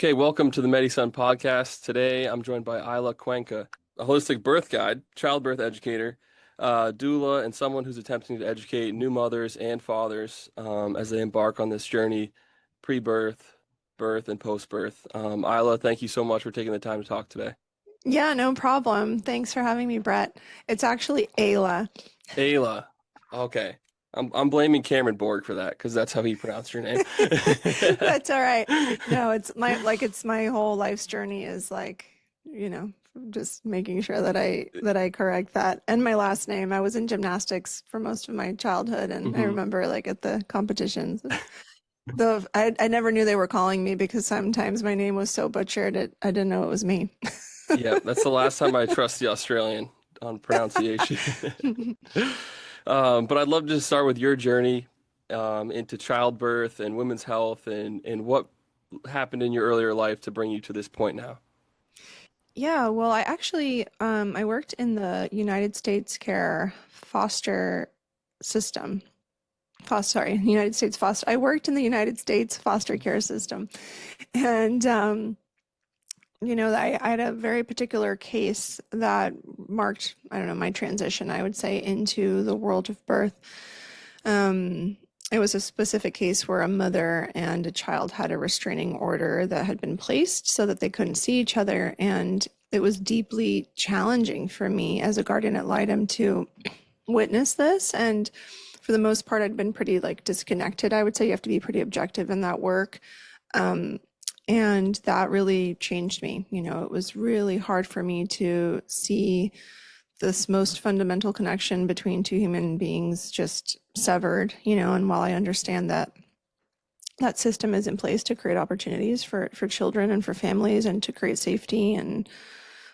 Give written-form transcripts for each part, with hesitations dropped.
Okay, welcome to the Medisun Podcast. Today, I'm joined by Eyla Cuenca, a holistic birth guide, childbirth educator, doula, and someone who's attempting to educate new mothers and fathers as they embark on this journey, pre-birth, birth, and post-birth. Eyla, thank you so much for taking the time to talk today. Yeah, no problem. Thanks for having me, Brett. It's actually Ayla. Ayla, okay. I'm blaming Cameron Borg for that because that's how he pronounced your name. That's all right. No, it's my whole life's journey is just making sure that I correct that. And my last name, I was in gymnastics for most of my childhood, and I Mhm. remember like at the competitions, I never knew they were calling me because sometimes my name was so butchered I didn't know it was me. Yeah, that's the last time I trust the Australian on pronunciation. But I'd love to just start with your journey into childbirth and women's health and what happened in your earlier life to bring you to this point now. Yeah, well, I actually I worked in the United States care foster system. United States foster. I worked in the United States foster care system, and I had a very particular case that marked, I don't know, my transition, I would say, into the world of birth. Um, it was a specific case where a mother and a child had a restraining order that had been placed so that they couldn't see each other. And it was deeply challenging for me as a guardian ad litem to witness this. And for the most part, I'd been pretty like disconnected. I would say you have to be pretty objective in that work. Um, and that really changed me. It was really hard for me to see this most fundamental connection between two human beings just severed, and while I understand that that system is in place to create opportunities for children and for families and to create safety and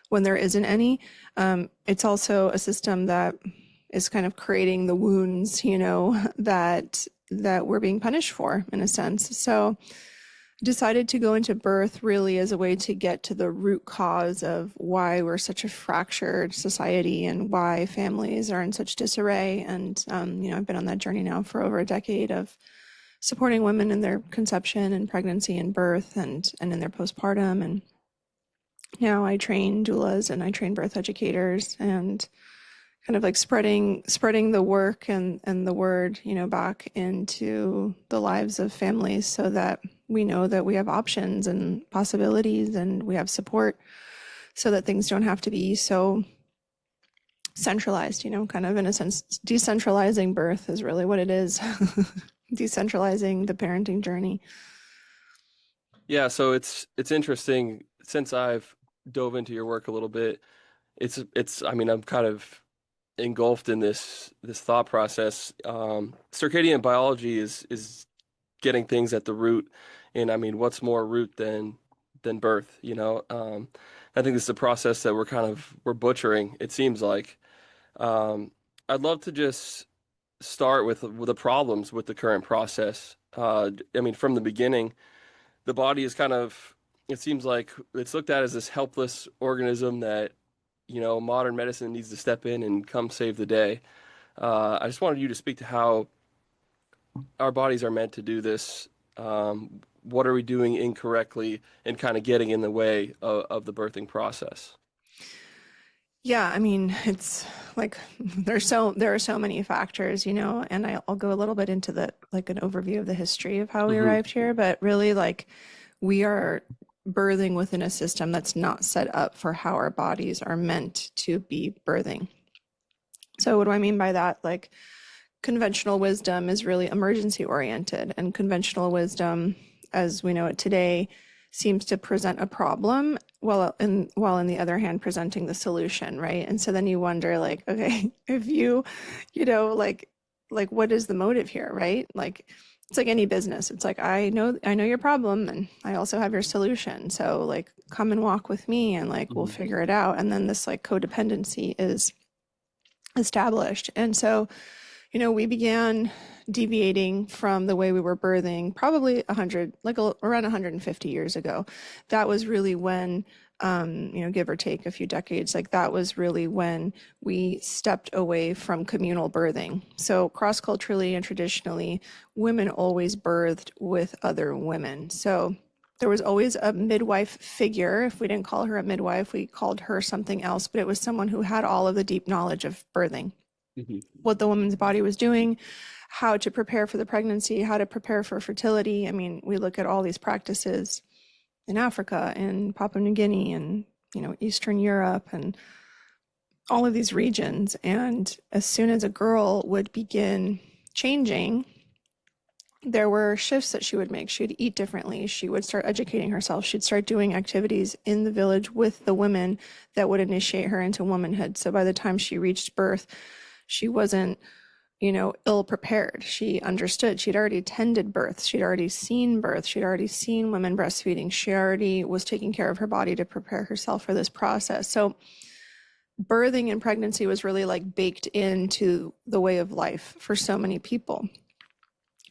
when there isn't any, it's also a system that is kind of creating the wounds, that we're being punished for in a sense. So decided to go into birth really as a way to get to the root cause of why we're such a fractured society and why families are in such disarray. And, I've been on that journey now for over a decade of supporting women in their conception and pregnancy and birth and in their postpartum. And now I train doulas and I train birth educators and kind of like spreading the work and the word, back into the lives of families so that we know that we have options and possibilities and we have support so that things don't have to be so centralized, kind of in a sense. Decentralizing birth is really what it is. Decentralizing the parenting journey. Yeah, so it's interesting since I've dove into your work a little bit. It's I mean, I'm kind of engulfed in this thought process. Circadian biology is getting things at the root, and I mean, what's more root than birth? I think this is a process that we're butchering. It seems like. Um, I'd love to just start with the problems with the current process. I mean, from the beginning, the body is it seems like it's looked at as this helpless organism that modern medicine needs to step in and come save the day. I just wanted you to speak to how our bodies are meant to do this. What are we doing incorrectly and kind of getting in the way of the birthing process? Yeah, I mean, it's like there are so many factors, and I'll go a little bit into the like an overview of the history of how we Hmm. arrived here, but really like we are birthing within a system that's not set up for how our bodies are meant to be birthing. So what do I mean by that? Like conventional wisdom is really emergency oriented, and conventional wisdom, as we know it today, seems to present a problem while in the other hand presenting the solution, right? And so then you wonder, like, okay, if like what is the motive here, right? Like it's like any business. It's like I know your problem and I also have your solution. So like come and walk with me and like we'll Hmm. figure it out. And then this like codependency is established. And so we began deviating from the way we were birthing probably around 150 years ago. That was really when, give or take a few decades, like that was really when we stepped away from communal birthing. So cross-culturally and traditionally, women always birthed with other women. So There was always a midwife figure. If we didn't call her a midwife, we called her something else, but it was someone who had all of the deep knowledge of birthing, Hmm. what the woman's body was doing, how to prepare for the pregnancy, how to prepare for fertility. I mean, we look at all these practices in Africa and Papua New Guinea and, Eastern Europe and all of these regions. And as soon as a girl would begin changing, there were shifts that she would make. She would eat differently. She would start educating herself. She'd start doing activities in the village with the women that would initiate her into womanhood. So by the time she reached birth, she wasn't, ill prepared. She understood. She'd already attended birth. She'd already seen birth. She'd already seen women breastfeeding. She already was taking care of her body to prepare herself for this process. So birthing and pregnancy was really like baked into the way of life for so many people.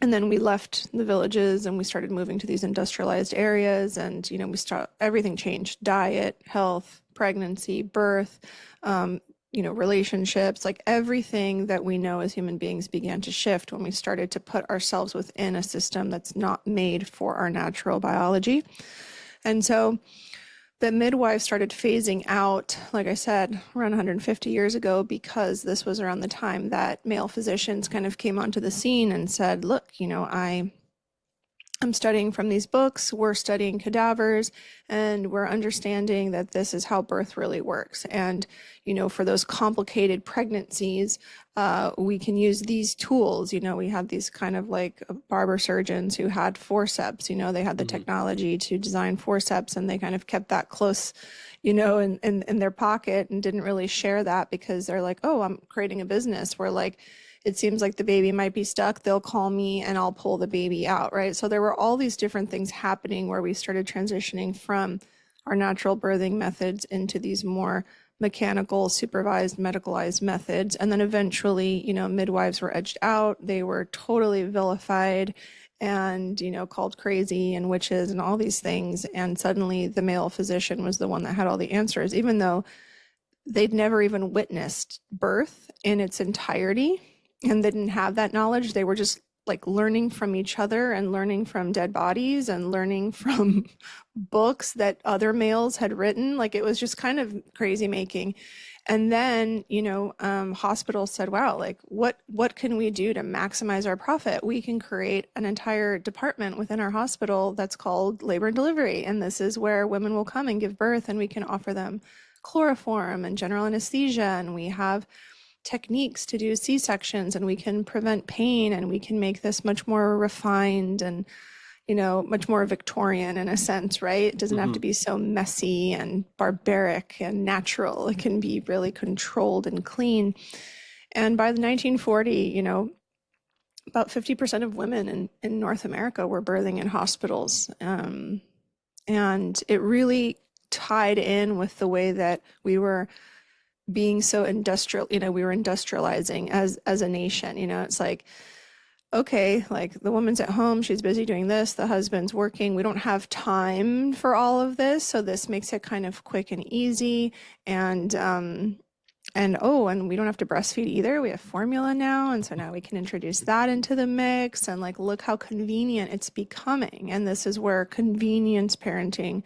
And then we left the villages and we started moving to these industrialized areas, and everything changed: diet, health, pregnancy, birth, relationships. Like everything that we know as human beings began to shift when we started to put ourselves within a system that's not made for our natural biology. And so the midwives started phasing out, like I said, around 150 years ago, because this was around the time that male physicians kind of came onto the scene and said, look, I'm studying from these books, we're studying cadavers, and we're understanding that this is how birth really works. And, for those complicated pregnancies, we can use these tools. We had these kind of like barber surgeons who had forceps, they had the technology to design forceps, and they kind of kept that close, in their pocket and didn't really share that because they're like, oh, I'm creating a business where like, it seems like the baby might be stuck. They'll call me and I'll pull the baby out, right? So there were all these different things happening where we started transitioning from our natural birthing methods into these more mechanical, supervised, medicalized methods. And then eventually, midwives were edged out. They were totally vilified and, called crazy and witches and all these things. And suddenly the male physician was the one that had all the answers, even though they'd never even witnessed birth in its entirety. And they didn't have that knowledge. They were just like learning from each other and learning from dead bodies and learning from books that other males had written. Like it was just kind of crazy making. And then, hospitals said, wow, like what can we do to maximize our profit? We can create an entire department within our hospital that's called labor and delivery. And this is where women will come and give birth, and we can offer them chloroform and general anesthesia. And we have techniques to do C-sections, and we can prevent pain, and we can make this much more refined and, much more Victorian in a sense, right? It doesn't have to be so messy and barbaric and natural. It can be really controlled and clean. And by the 1940, about 50% of women in North America were birthing in hospitals. And it really tied in with the way that we were being so industrial, we were industrializing as a nation. It's like, okay, like the woman's at home, she's busy doing this, the husband's working, we don't have time for all of this, so this makes it kind of quick and easy. And we don't have to breastfeed either, we have formula now, and so now we can introduce that into the mix, and like look how convenient it's becoming. And this is where convenience parenting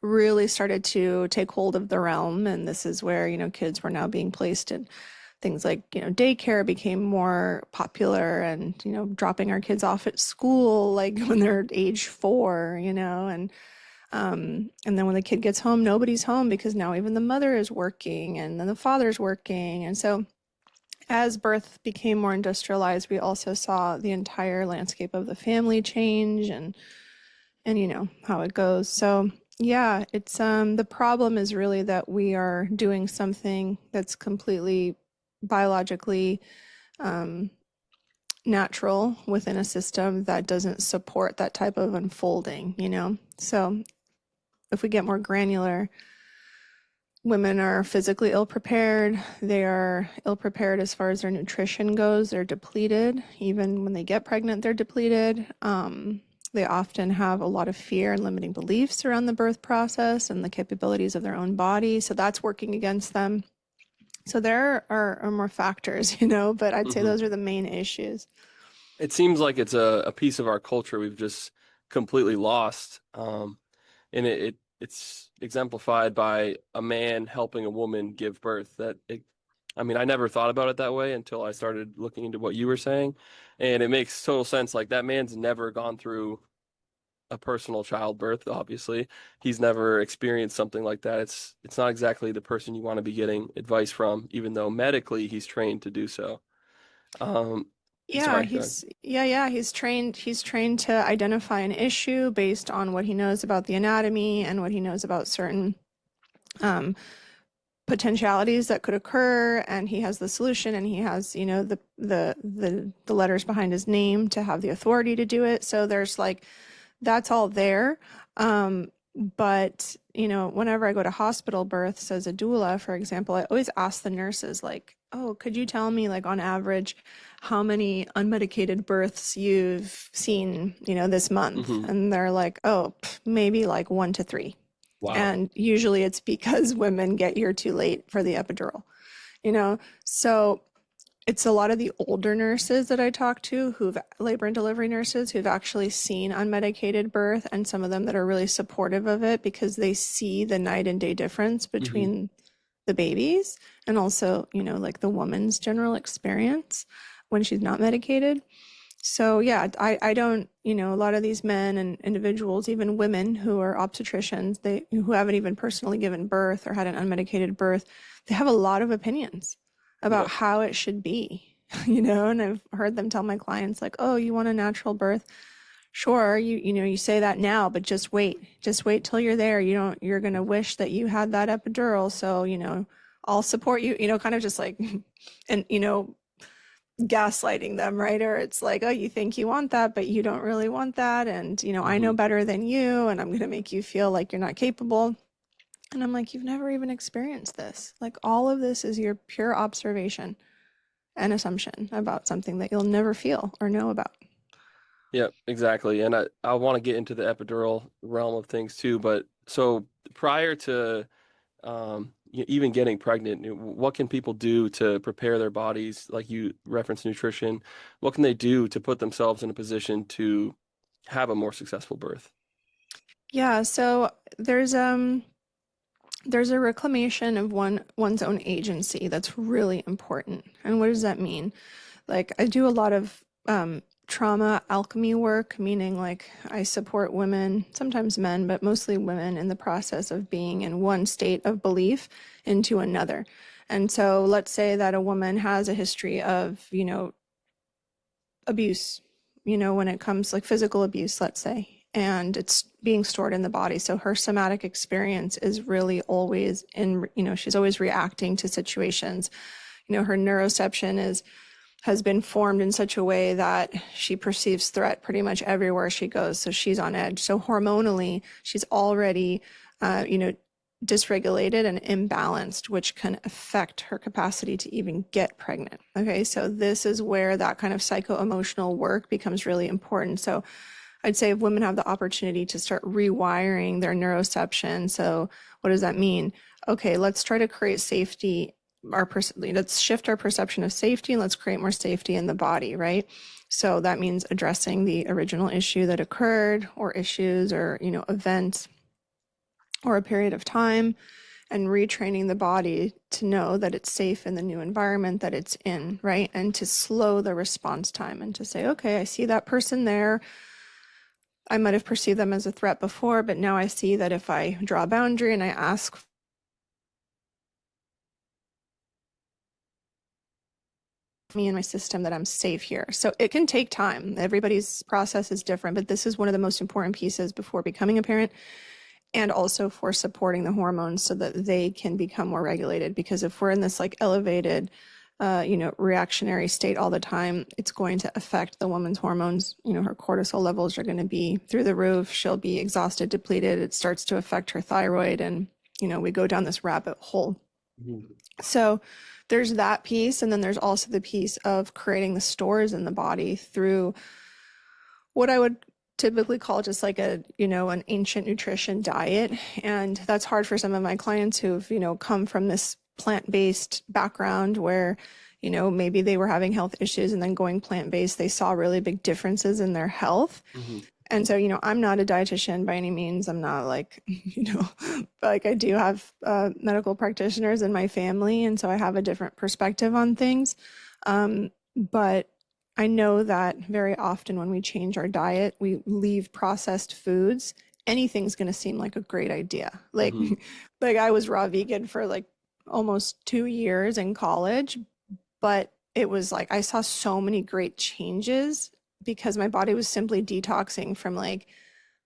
really started to take hold of the realm. And this is where, kids were now being placed in things like, daycare became more popular, and, dropping our kids off at school, like when they're age 4, and then when the kid gets home, nobody's home because now even the mother is working and then the father's working. And so as birth became more industrialized, we also saw the entire landscape of the family change, and how it goes. So yeah, it's the problem is really that we are doing something that's completely biologically natural within a system that doesn't support that type of unfolding, So if we get more granular, women are physically ill prepared. They are ill prepared as far as their nutrition goes. They're depleted. Even when they get pregnant, they're depleted. They often have a lot of fear and limiting beliefs around the birth process and the capabilities of their own body. So that's working against them. So there are more factors, but I'd say those are the main issues. It seems like it's a piece of our culture we've just completely lost. and it's exemplified by a man helping a woman give birth. I mean, I never thought about it that way until I started looking into what you were saying, and it makes total sense. Like that man's never gone through a personal childbirth, obviously. He's never experienced something like that. It's not exactly the person you want to be getting advice from, even though medically he's trained to do so. Um, Yeah, sorry, go ahead. he's trained to identify an issue based on what he knows about the anatomy and what he knows about certain um, potentialities that could occur, and he has the solution, and he has, you know, the letters behind his name to have the authority to do it. So there's like that's all there. But you know, whenever I go to hospital births as a doula, for example, I always ask the nurses like, "Oh, could you tell me like on average how many unmedicated births you've seen, you know, this month?" Hmm. And they're like, "Oh, maybe like 1 to 3." Wow. And usually it's because women get here too late for the epidural, you know? So it's a lot of the older nurses that I talk to who've labor and delivery nurses who've actually seen unmedicated birth, and some of them that are really supportive of it because they see the night and day difference Hmm. between the babies and also, you know, like the woman's general experience when she's not medicated. So yeah, I don't, you know, a lot of these men and individuals, even women who are obstetricians, they who haven't even personally given birth or had an unmedicated birth, they have a lot of opinions about Yep. how it should be, you know, and I've heard them tell my clients like, "Oh, you want a natural birth? Sure, you know, you say that now, but just wait. Just wait till you're there. You're going to wish that you had that epidural, so, you know, I'll support you," you know, kind of just like and you know, gaslighting them, right? Or it's like, "Oh, you think you want that, but you don't really want that. And, you know, I know Hmm. better than you, and I'm going to make you feel like you're not capable." And I'm like, "You've never even experienced this. Like, all of this is your pure observation and assumption about something that you'll never feel or know about." Yep, exactly. And I want to get into the epidural realm of things too, but so prior to even getting pregnant, what can people do to prepare their bodies? Like you referenced nutrition, what can they do to put themselves in a position to have a more successful birth? Yeah, so there's a reclamation of one's own agency that's really important. And what does that mean? Like I do a lot of trauma alchemy work, meaning like I support women, sometimes men, but mostly women in the process of being in one state of belief into another. And so let's say that a woman has a history of, you know, abuse, you know, when it comes like physical abuse, let's say, and it's being stored in the body. So her somatic experience is really always in, you know, she's always reacting to situations. You know, her neuroception has been formed in such a way that she perceives threat pretty much everywhere she goes. So she's on edge. So hormonally, she's already, you know, dysregulated and imbalanced, which can affect her capacity to even get pregnant. Okay, so this is where that kind of psycho-emotional work becomes really important. So I'd say if women have the opportunity to start rewiring their neuroception. So what does that mean? Okay, let's try to create safety. Let's shift our perception of safety and let's create more safety in the body, right? So that means addressing the original issue that occurred, or issues, or, you know, events, or a period of time, and retraining the body to know that it's safe in the new environment that it's in, right? And to slow the response time and to say, "Okay, I see that person there. I might have perceived them as a threat before, but now I see that if I draw a boundary and I ask me and my system that I'm safe here." So it can take time. Everybody's process is different, but this is one of the most important pieces before becoming a parent, and also for supporting the hormones so that they can become more regulated. Because if we're in this like elevated, you know, reactionary state all the time, it's going to affect the woman's hormones. You know, her cortisol levels are going to be through the roof. She'll be exhausted, depleted. It starts to affect her thyroid, and you know, we go down this rabbit hole. Mhm. So there's that piece, and then there's also the piece of creating the stores in the body through what I would typically call just like a, you know, an ancient nutrition diet. And that's hard for some of my clients who've, you know, come from this plant-based background where, you know, maybe they were having health issues, and then going plant-based, they saw really big differences in their health. Mhm. And so, I'm not a dietitian by any means. I'm not like, like I do have medical practitioners in my family. And so I have a different perspective on things. But I know that very often when we change our diet, we leave processed foods. Anything's going to seem like a great idea. Like, Hmm. like I was raw vegan for like almost 2 years in college, but it was like I saw so many great changes because my body was simply detoxing from like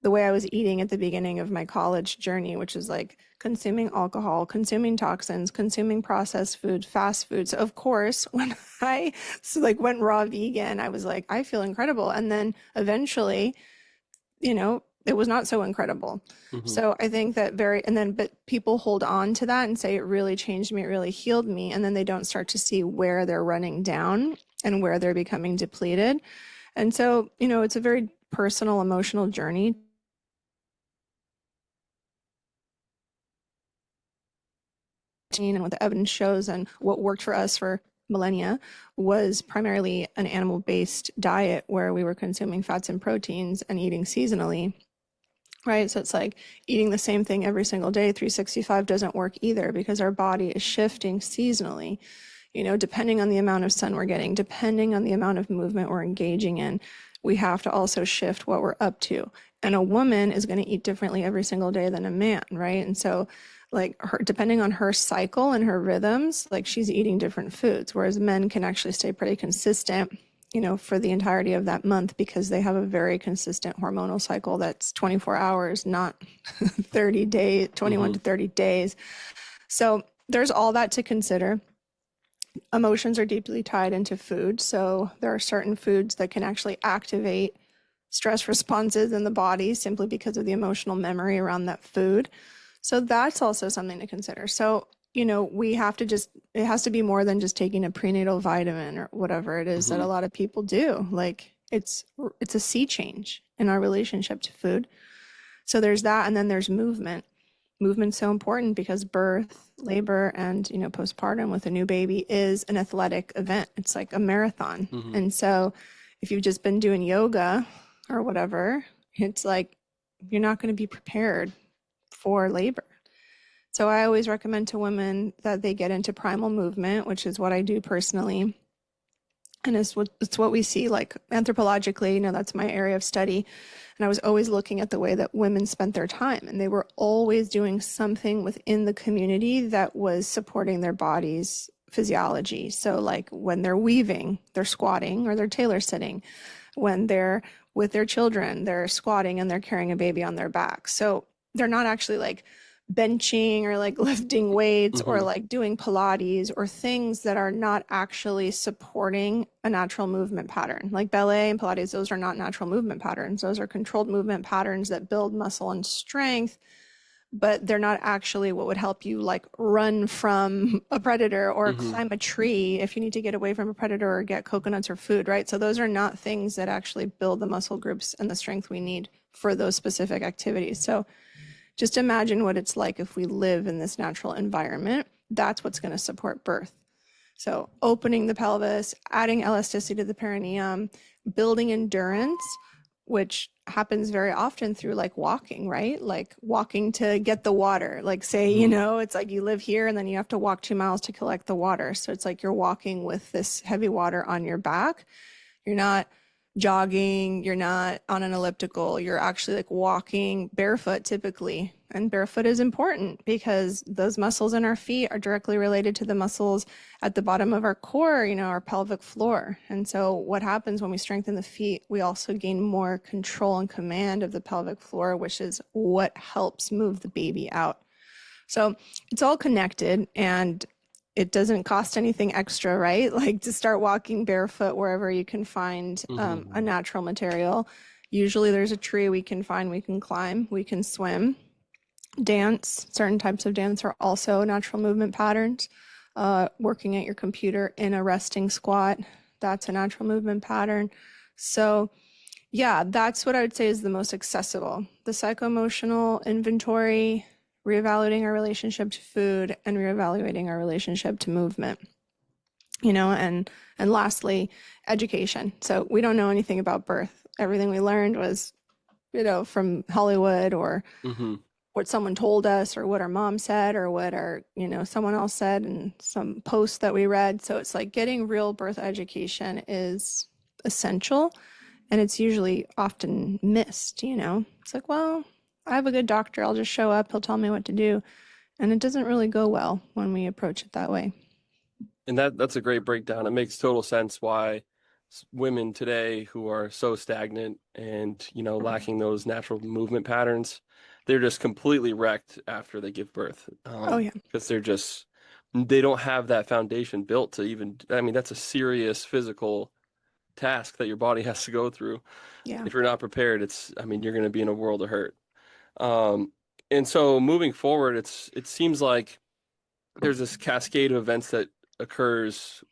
the way I was eating at the beginning of my college journey, which is like consuming alcohol, consuming toxins, consuming processed food, fast food. So of course, when I went raw vegan, I was like, I feel incredible. And then eventually, it was not so incredible. Hmm. So I think that but people hold on to that and say it really changed me, it really healed me. And then they don't start to see where they're running down and where they're becoming depleted. And so, it's a very personal, emotional journey. And what the evidence shows and what worked for us for millennia was primarily an animal-based diet where we were consuming fats and proteins and eating seasonally, right? So it's like eating the same thing every single day, 365 doesn't work either because our body is shifting seasonally, depending on the amount of sun we're getting, depending on the amount of movement we're engaging in, we have to also shift what we're up to. And a woman is going to eat differently every single day than a man, right? And so like depending on her cycle and her rhythms, like she's eating different foods, whereas men can actually stay pretty consistent, for the entirety of that month because they have a very consistent hormonal cycle that's 24 hours, not 30 days, 21 Hmm. to 30 days. So there's all that to consider. Emotions are deeply tied into food. So there are certain foods that can actually activate stress responses in the body simply because of the emotional memory around that food. So that's also something to consider. So, we have to it has to be more than just taking a prenatal vitamin or whatever it is that Hmm. a lot of people do. Like it's a sea change in our relationship to food. So there's that. And then there's movement. Movement's so important because birth, labor, and, postpartum with a new baby is an athletic event. It's like a marathon. Hmm. And so if you've just been doing yoga or whatever, it's like you're not going to be prepared for labor. So I always recommend to women that they get into primal movement, which is what I do personally. And it's what we see like anthropologically, that's my area of study. And I was always looking at the way that women spent their time, and they were always doing something within the community that was supporting their body's physiology. So like when they're weaving, they're squatting or they're tailor sitting. When they're with their children, they're squatting and they're carrying a baby on their back. So they're not actually like benching or like lifting weights or Hmm. like doing Pilates or things that are not actually supporting a natural movement pattern. Like ballet and Pilates, those are not natural movement patterns. Those are controlled movement patterns that build muscle and strength, but they're not actually what would help you like run from a predator or Hmm. climb a tree if you need to get away from a predator or get coconuts or food, right? So those are not things that actually build the muscle groups and the strength we need for those specific activities. So just imagine what it's like if we live in this natural environment. That's what's going to support birth. So opening the pelvis, adding elasticity to the perineum, building endurance, which happens very often through like walking, right? Like walking to get the water. Like say, Hmm. it's like you live here and then you have to walk 2 miles to collect the water. So it's like you're walking with this heavy water on your back. You're not jogging, you're not on an elliptical, you're actually like walking barefoot typically. And barefoot is important because those muscles in our feet are directly related to the muscles at the bottom of our core, our pelvic floor. And so what happens when we strengthen the feet, we also gain more control and command of the pelvic floor, which is what helps move the baby out. So it's all connected and it doesn't cost anything extra, right? Like to start walking barefoot wherever you can find a Hmm. natural material. Usually there's a tree we can find, we can climb, we can swim. Dance, certain types of dance are also natural movement patterns. Working at your computer in a resting squat, that's a natural movement pattern. So yeah, that's what I would say is the most accessible. The psycho-emotional inventory, reevaluating our relationship to food, and reevaluating our relationship to movement. And lastly, education. So we don't know anything about birth. Everything we learned was from Hollywood or Hmm. what someone told us or what our mom said or what our, someone else said in some post that we read. So it's like getting real birth education is essential, and it's usually often missed. It's like, well, I have a good doctor. I'll just show up. He'll tell me what to do. And it doesn't really go well when we approach it that way. And that's a great breakdown. It makes total sense why women today who are so stagnant and, lacking those natural movement patterns, they're just completely wrecked after they give birth. Oh, yeah. Because they don't have that foundation built to even, I mean, that's a serious physical task that your body has to go through. Yeah. If you're not prepared, I mean, you're going to be in a world of hurt. Um, and so moving forward, it seems like there's this cascade of events that occurs,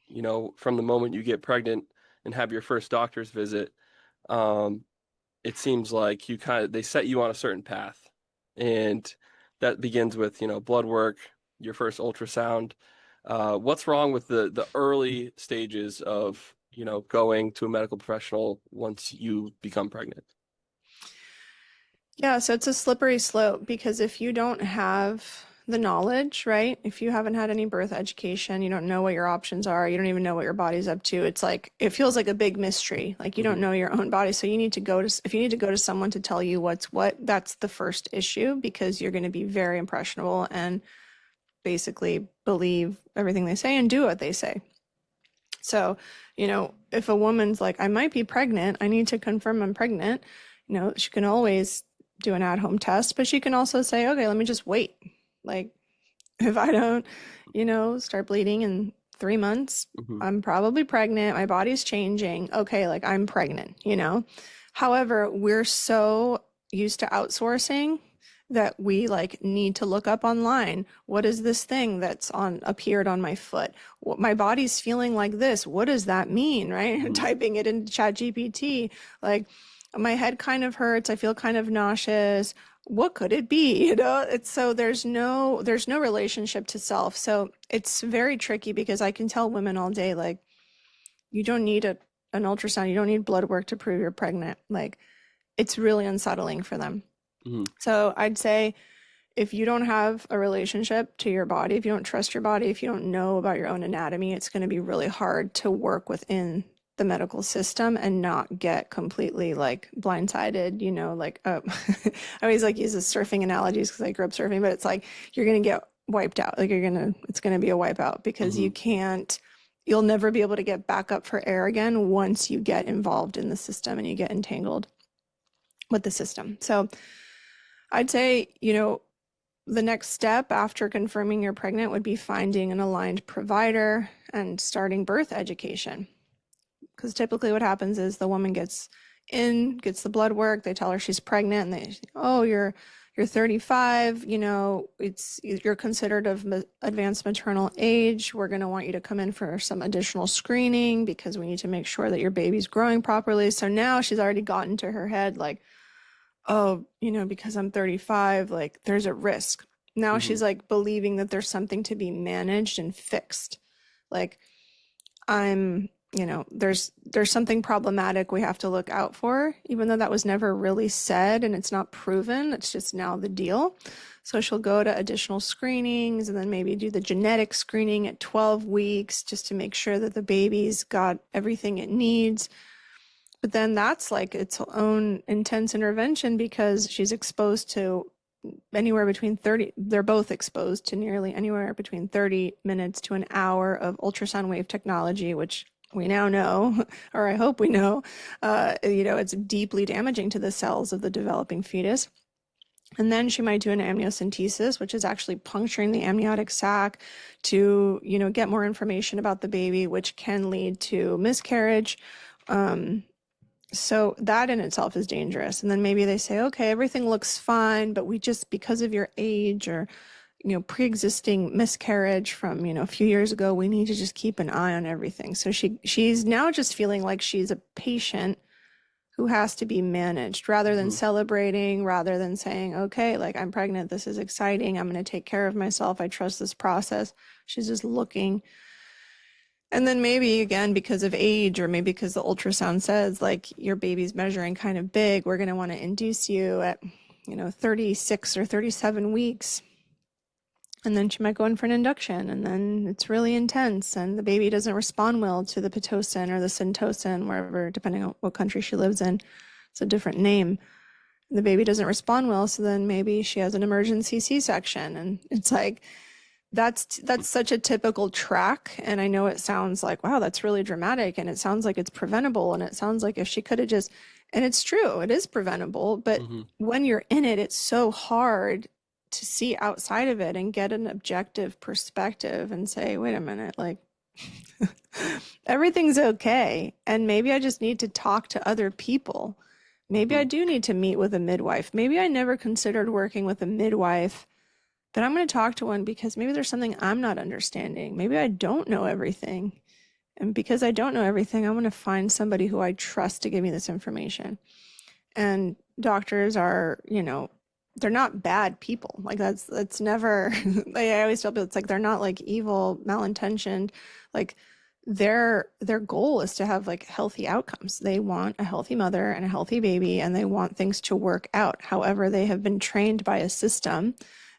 from the moment you get pregnant and have your first doctor's visit. Um, it seems like they set you on a certain path, and that begins with, blood work, your first ultrasound. What's wrong with the early stages of, going to a medical professional once you become pregnant? Yeah, so it's a slippery slope because if you don't have the knowledge, right? If you haven't had any birth education, you don't know what your options are, you don't even know what your body's up to. It's like it feels like a big mystery. Like you don't Hmm. know your own body. So if you need to go to someone to tell you what's what, that's the first issue because you're going to be very impressionable and basically believe everything they say and do what they say. So, if a woman's like, I might be pregnant, I need to confirm I'm pregnant, she can always do an at-home test, but she can also say, okay, let me just wait. Like, if I don't, start bleeding in 3 months, Hmm. I'm probably pregnant. My body's changing. Okay, like I'm pregnant. However, we're so used to outsourcing that we like need to look up online. What is this thing that's appeared on my foot? What my body's feeling like this. What does that mean, right? Hmm. Typing it into ChatGPT, like my head kind of hurts. I feel kind of nauseous. What could it be? It's so there's no relationship to self. So it's very tricky because I can tell women all day, like, you don't need an ultrasound, you don't need blood work to prove you're pregnant. Like, it's really unsettling for them. Hmm. So I'd say if you don't have a relationship to your body, if you don't trust your body, if you don't know about your own anatomy, it's going to be really hard to work within the medical system and not get completely like blindsided, like I always like use the surfing analogies because I grew up surfing, but it's like you're going to get wiped out. Like it's going to be a wipeout because Hmm. you'll never be able to get back up for air again once you get involved in the system and you get entangled with the system. So I'd say, the next step after confirming you're pregnant would be finding an aligned provider and starting birth education. Because typically what happens is the woman gets the blood work, they tell her she's pregnant, and you're 35, you're considered of advanced maternal age. We're going to want you to come in for some additional screening because we need to make sure that your baby's growing properly. So now she's already gotten to her head like, oh, because I'm 35, like there's a risk. Now Hmm. she's like believing that there's something to be managed and fixed. Like there's something problematic we have to look out for, even though that was never really said and it's not proven. It's just now the deal. So she'll go to additional screenings and then maybe do the genetic screening at 12 weeks just to make sure that the baby's got everything it needs. But then that's like its own intense intervention because she's exposed to anywhere between 30, they're both exposed to nearly anywhere between 30 minutes to an hour of ultrasound wave technology, which we now know, or I hope we know, it's deeply damaging to the cells of the developing fetus. And then she might do an amniocentesis, which is actually puncturing the amniotic sac to, get more information about the baby, which can lead to miscarriage. So that in itself is dangerous. And then maybe they say, okay, everything looks fine, but we just, because of your age or, pre-existing miscarriage from, a few years ago, we need to just keep an eye on everything. So she's now just feeling like she's a patient who has to be managed rather than Hmm. celebrating, rather than saying, okay, like I'm pregnant, this is exciting, I'm going to take care of myself, I trust this process. She's just looking And then maybe again, because of age, or maybe because the ultrasound says like your baby's measuring kind of big, we're going to want to induce you at, 36 or 37 weeks. And then she might go in for an induction, and then it's really intense, and the baby doesn't respond well to the Pitocin or the Syntocin, wherever, depending on what country she lives in. It's a different name. The baby doesn't respond well, so then maybe she has an emergency C-section. And it's like, that's such a typical track. And I know it sounds like, wow, that's really dramatic, and it sounds like it's preventable, and it sounds like if she could have just, and it's true, it is preventable, but when you're in it, it's so hard to see outside of it and get an objective perspective and say, wait a minute, like everything's okay. And maybe I just need to talk to other people. Maybe I do need to meet with a midwife. Maybe I never considered working with a midwife, but I'm going to talk to one because maybe there's something I'm not understanding. Maybe I don't know everything. And because I don't know everything, I want to find somebody who I trust to give me this information. And doctors are, they're not bad people. Like that's never, I always tell people, it's like, they're not like evil, malintentioned. Like their goal is to have like healthy outcomes. They want a healthy mother and a healthy baby, and they want things to work out. However, they have been trained by a system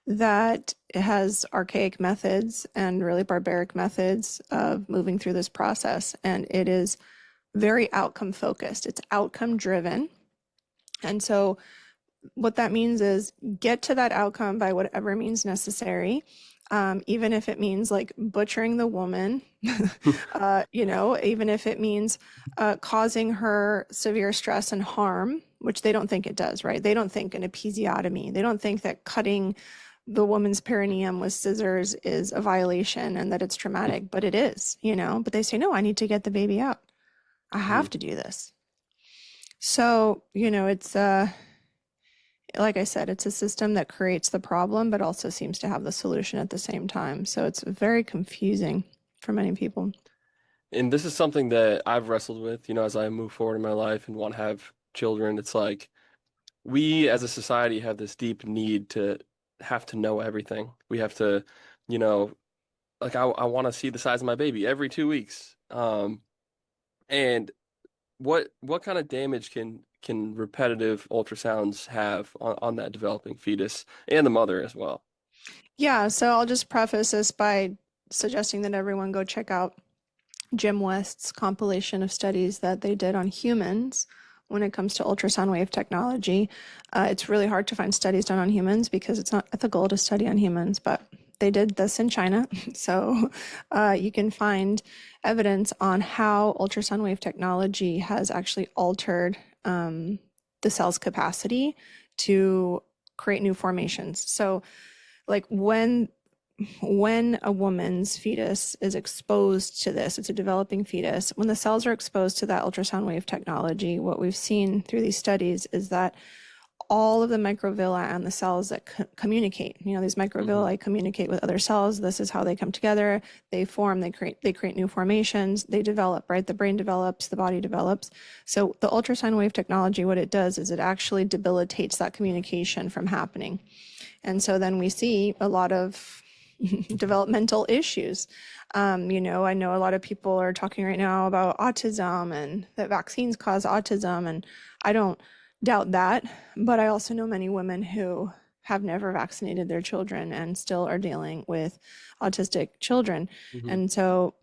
that has archaic methods and really barbaric methods of moving through this process. And it is very outcome focused. It's outcome driven. And so what that means is get to that outcome by whatever means necessary, even if it means like butchering the woman, even if it means causing her severe stress and harm, which they don't think it does, right? They don't think an episiotomy. They don't think that cutting the woman's perineum with scissors is a violation and that it's traumatic, but it is, but they say, no, I need to get the baby out. I have to do this. So, it's like I said, it's a system that creates the problem, but also seems to have the solution at the same time. So it's very confusing for many people. And this is something that I've wrestled with, as I move forward in my life and want to have children. It's like we as a society have this deep need to have to know everything. We have to, like I want to see the size of my baby every 2 weeks. And what kind of damage can repetitive ultrasounds have on that developing fetus and the mother as well? Yeah, so I'll just preface this by suggesting that everyone go check out Jim West's compilation of studies that they did on humans when it comes to ultrasound wave technology. It's really hard to find studies done on humans because it's not ethical to study on humans, but they did this in China. So you can find evidence on how ultrasound wave technology has actually altered the cell's capacity to create new formations. So like when a woman's fetus is exposed to this, it's a developing fetus, when the cells are exposed to that ultrasound wave technology, what we've seen through these studies is that all of the microvilli and the cells that communicate, these microvilli communicate with other cells. This is how they come together. They form, they create new formations, they develop, right? The brain develops, the body develops. So the ultrasound wave technology, what it does is it actually debilitates that communication from happening. And so then we see a lot of developmental issues. I know a lot of people are talking right now about autism and that vaccines cause autism, and I don't doubt that, but I also know many women who have never vaccinated their children and still are dealing with autistic children. And so,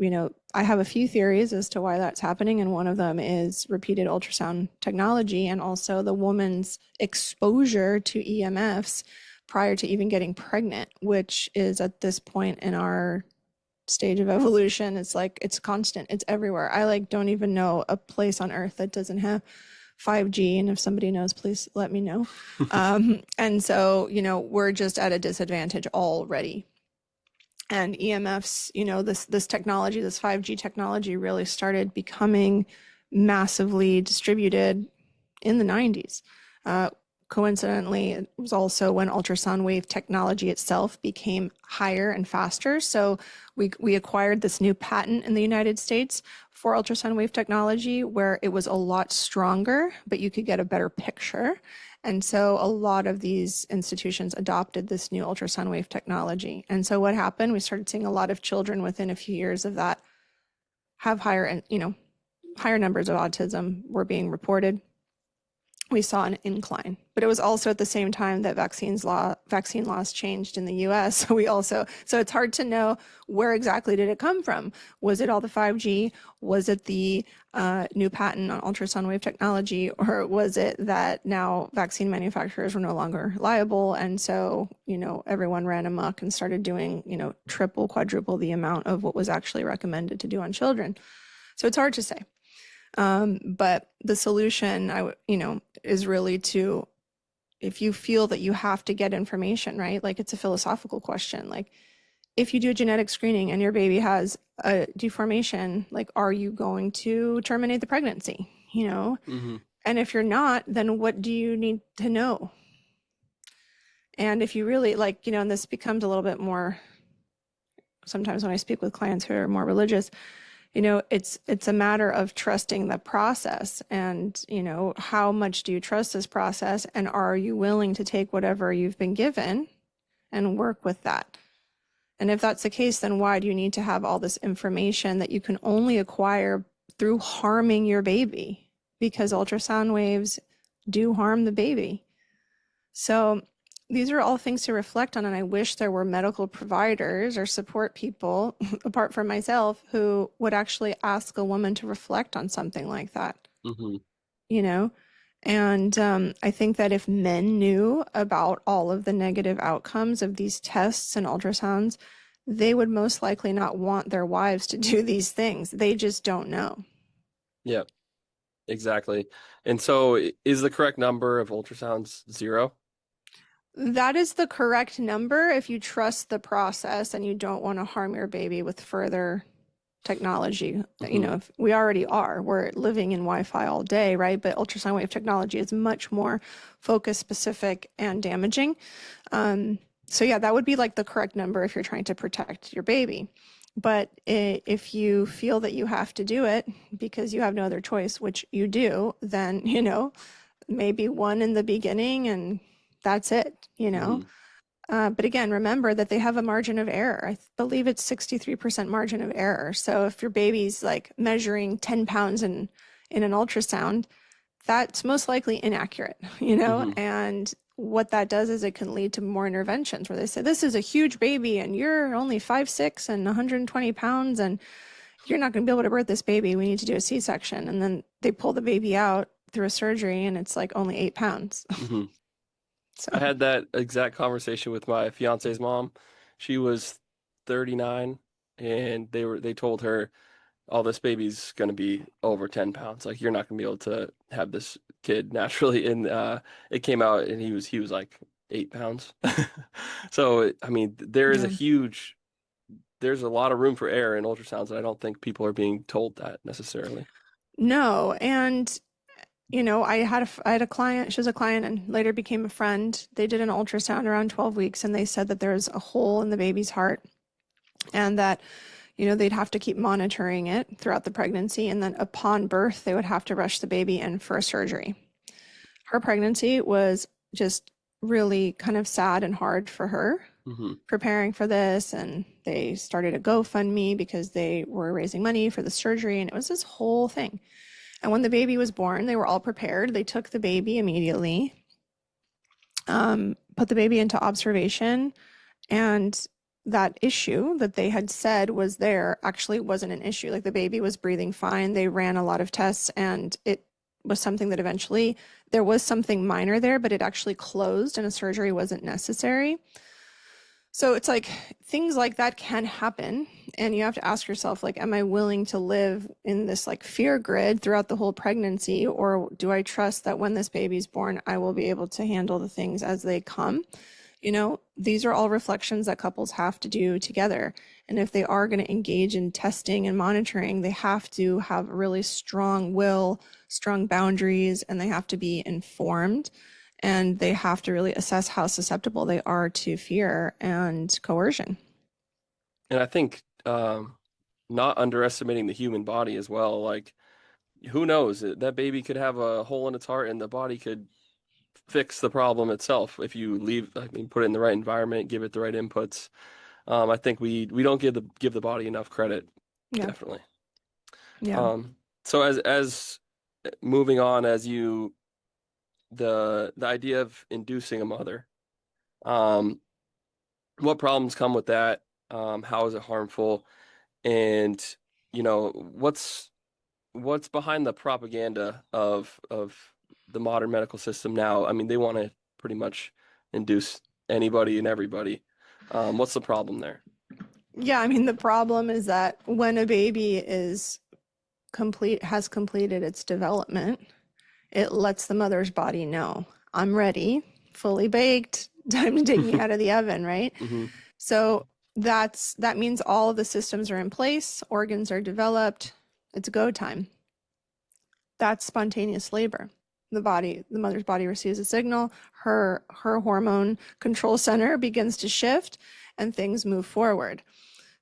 I have a few theories as to why that's happening, and one of them is repeated ultrasound technology and also the woman's exposure to EMFs prior to even getting pregnant, which is at this point in our stage of evolution, it's like it's constant, it's everywhere. I don't even know a place on earth that doesn't have 5G, and if somebody knows, please let me know. And so, we're just at a disadvantage already. And EMFs, this technology, this 5G technology really started becoming massively distributed in the 90s. Coincidentally, it was also when ultrasound wave technology itself became higher and faster. So we acquired this new patent in the United States for ultrasound wave technology where it was a lot stronger, but you could get a better picture. And so a lot of these institutions adopted this new ultrasound wave technology. And so what happened? We started seeing a lot of children within a few years of that have higher, and higher numbers of autism were being reported. We saw an incline, but it was also at the same time that vaccine laws changed in the US. So it's hard to know where exactly did it come from. Was it all the 5G? Was it the new patent on ultrasound wave technology? Or was it that now vaccine manufacturers were no longer liable? And so, everyone ran amok and started doing, triple, quadruple the amount of what was actually recommended to do on children. So it's hard to say. But the solution, is really to, if you feel that you have to get information, right? Like it's a philosophical question. Like if you do genetic screening and your baby has a deformation, like, are you going to terminate the pregnancy? Mm-hmm. And if you're not, then what do you need to know? And if you really and this becomes a little bit more, sometimes when I speak with clients who are more religious, it's a matter of trusting the process and, how much do you trust this process, and are you willing to take whatever you've been given and work with that? And if that's the case, then why do you need to have all this information that you can only acquire through harming your baby? Because ultrasound waves do harm the baby. So these are all things to reflect on, and I wish there were medical providers or support people, apart from myself, who would actually ask a woman to reflect on something like that. Mm-hmm. And I think that if men knew about all of the negative outcomes of these tests and ultrasounds, they would most likely not want their wives to do these things. They just don't know. Yeah, exactly. And so is the correct number of ultrasounds 0? That is the correct number if you trust the process and you don't want to harm your baby with further technology. Mm-hmm. If we already are, we're living in Wi-Fi all day, right? But ultrasound wave technology is much more focus specific and damaging. So yeah, that would be like the correct number if you're trying to protect your baby. But if you feel that you have to do it because you have no other choice, which you do, then, maybe one in the beginning and that's it. Mm-hmm. But again, remember that they have a margin of error. I believe it's 63% margin of error. So if your baby's like measuring 10 pounds in an ultrasound, that's most likely inaccurate, Mm-hmm. and what that does is it can lead to more interventions where they say, this is a huge baby and you're only 5'6" and 120 pounds and you're not going to be able to birth this baby. We need to do a C-section. And then they pull the baby out through a surgery and it's like only 8 pounds. Mm-hmm. I So had that exact conversation with my fiance's mom. She was 39 and they told her, oh, this baby's going to be over 10 pounds. Like you're not going to be able to have this kid naturally. And it came out and he was like 8 pounds. So, I mean, yeah. there's a lot of room for error in ultrasounds, and I don't think people are being told that necessarily. No. And I had a client, she was a client and later became a friend. They did an ultrasound around 12 weeks and they said that there's a hole in the baby's heart and that, they'd have to keep monitoring it throughout the pregnancy. And then upon birth, they would have to rush the baby in for a surgery. Her pregnancy was just really kind of sad and hard for her Mm-hmm. preparing for this. And they started a GoFundMe because they were raising money for the surgery. And it was this whole thing. And when the baby was born, they were all prepared. They took the baby immediately, put the baby into observation, and that issue that they had said was there actually wasn't an issue. Like the baby was breathing fine. They ran a lot of tests, and it was something that eventually there was something minor there, but it actually closed and a surgery wasn't necessary. So it's like things like that can happen. And you have to ask yourself, like, am I willing to live in this like fear grid throughout the whole pregnancy? Or do I trust that when this baby's born, I will be able to handle the things as they come? These are all reflections that couples have to do together. And if they are going to engage in testing and monitoring, they have to have really strong will, strong boundaries, and they have to be informed. And they have to really assess how susceptible they are to fear and coercion. And I think not underestimating the human body as well. Like, who knows? That baby could have a hole in its heart, and the body could fix the problem itself if you put it in the right environment, give it the right inputs. I think we don't give the body enough credit, Yeah. definitely. Yeah. So as moving on, as you the idea of inducing a mother, um, what problems come with that? How is it harmful? And what's behind the propaganda of the modern medical system now? I mean, they want to pretty much induce anybody and everybody. What's the problem there? Yeah, I mean, the problem is that when a baby has completed its development, it lets the mother's body know, I'm ready, fully baked, time to take me out of the oven, right? Hmm. So that means all of the systems are in place, organs are developed, it's go time. That's spontaneous labor. The mother's body receives a signal, her hormone control center begins to shift, and things move forward.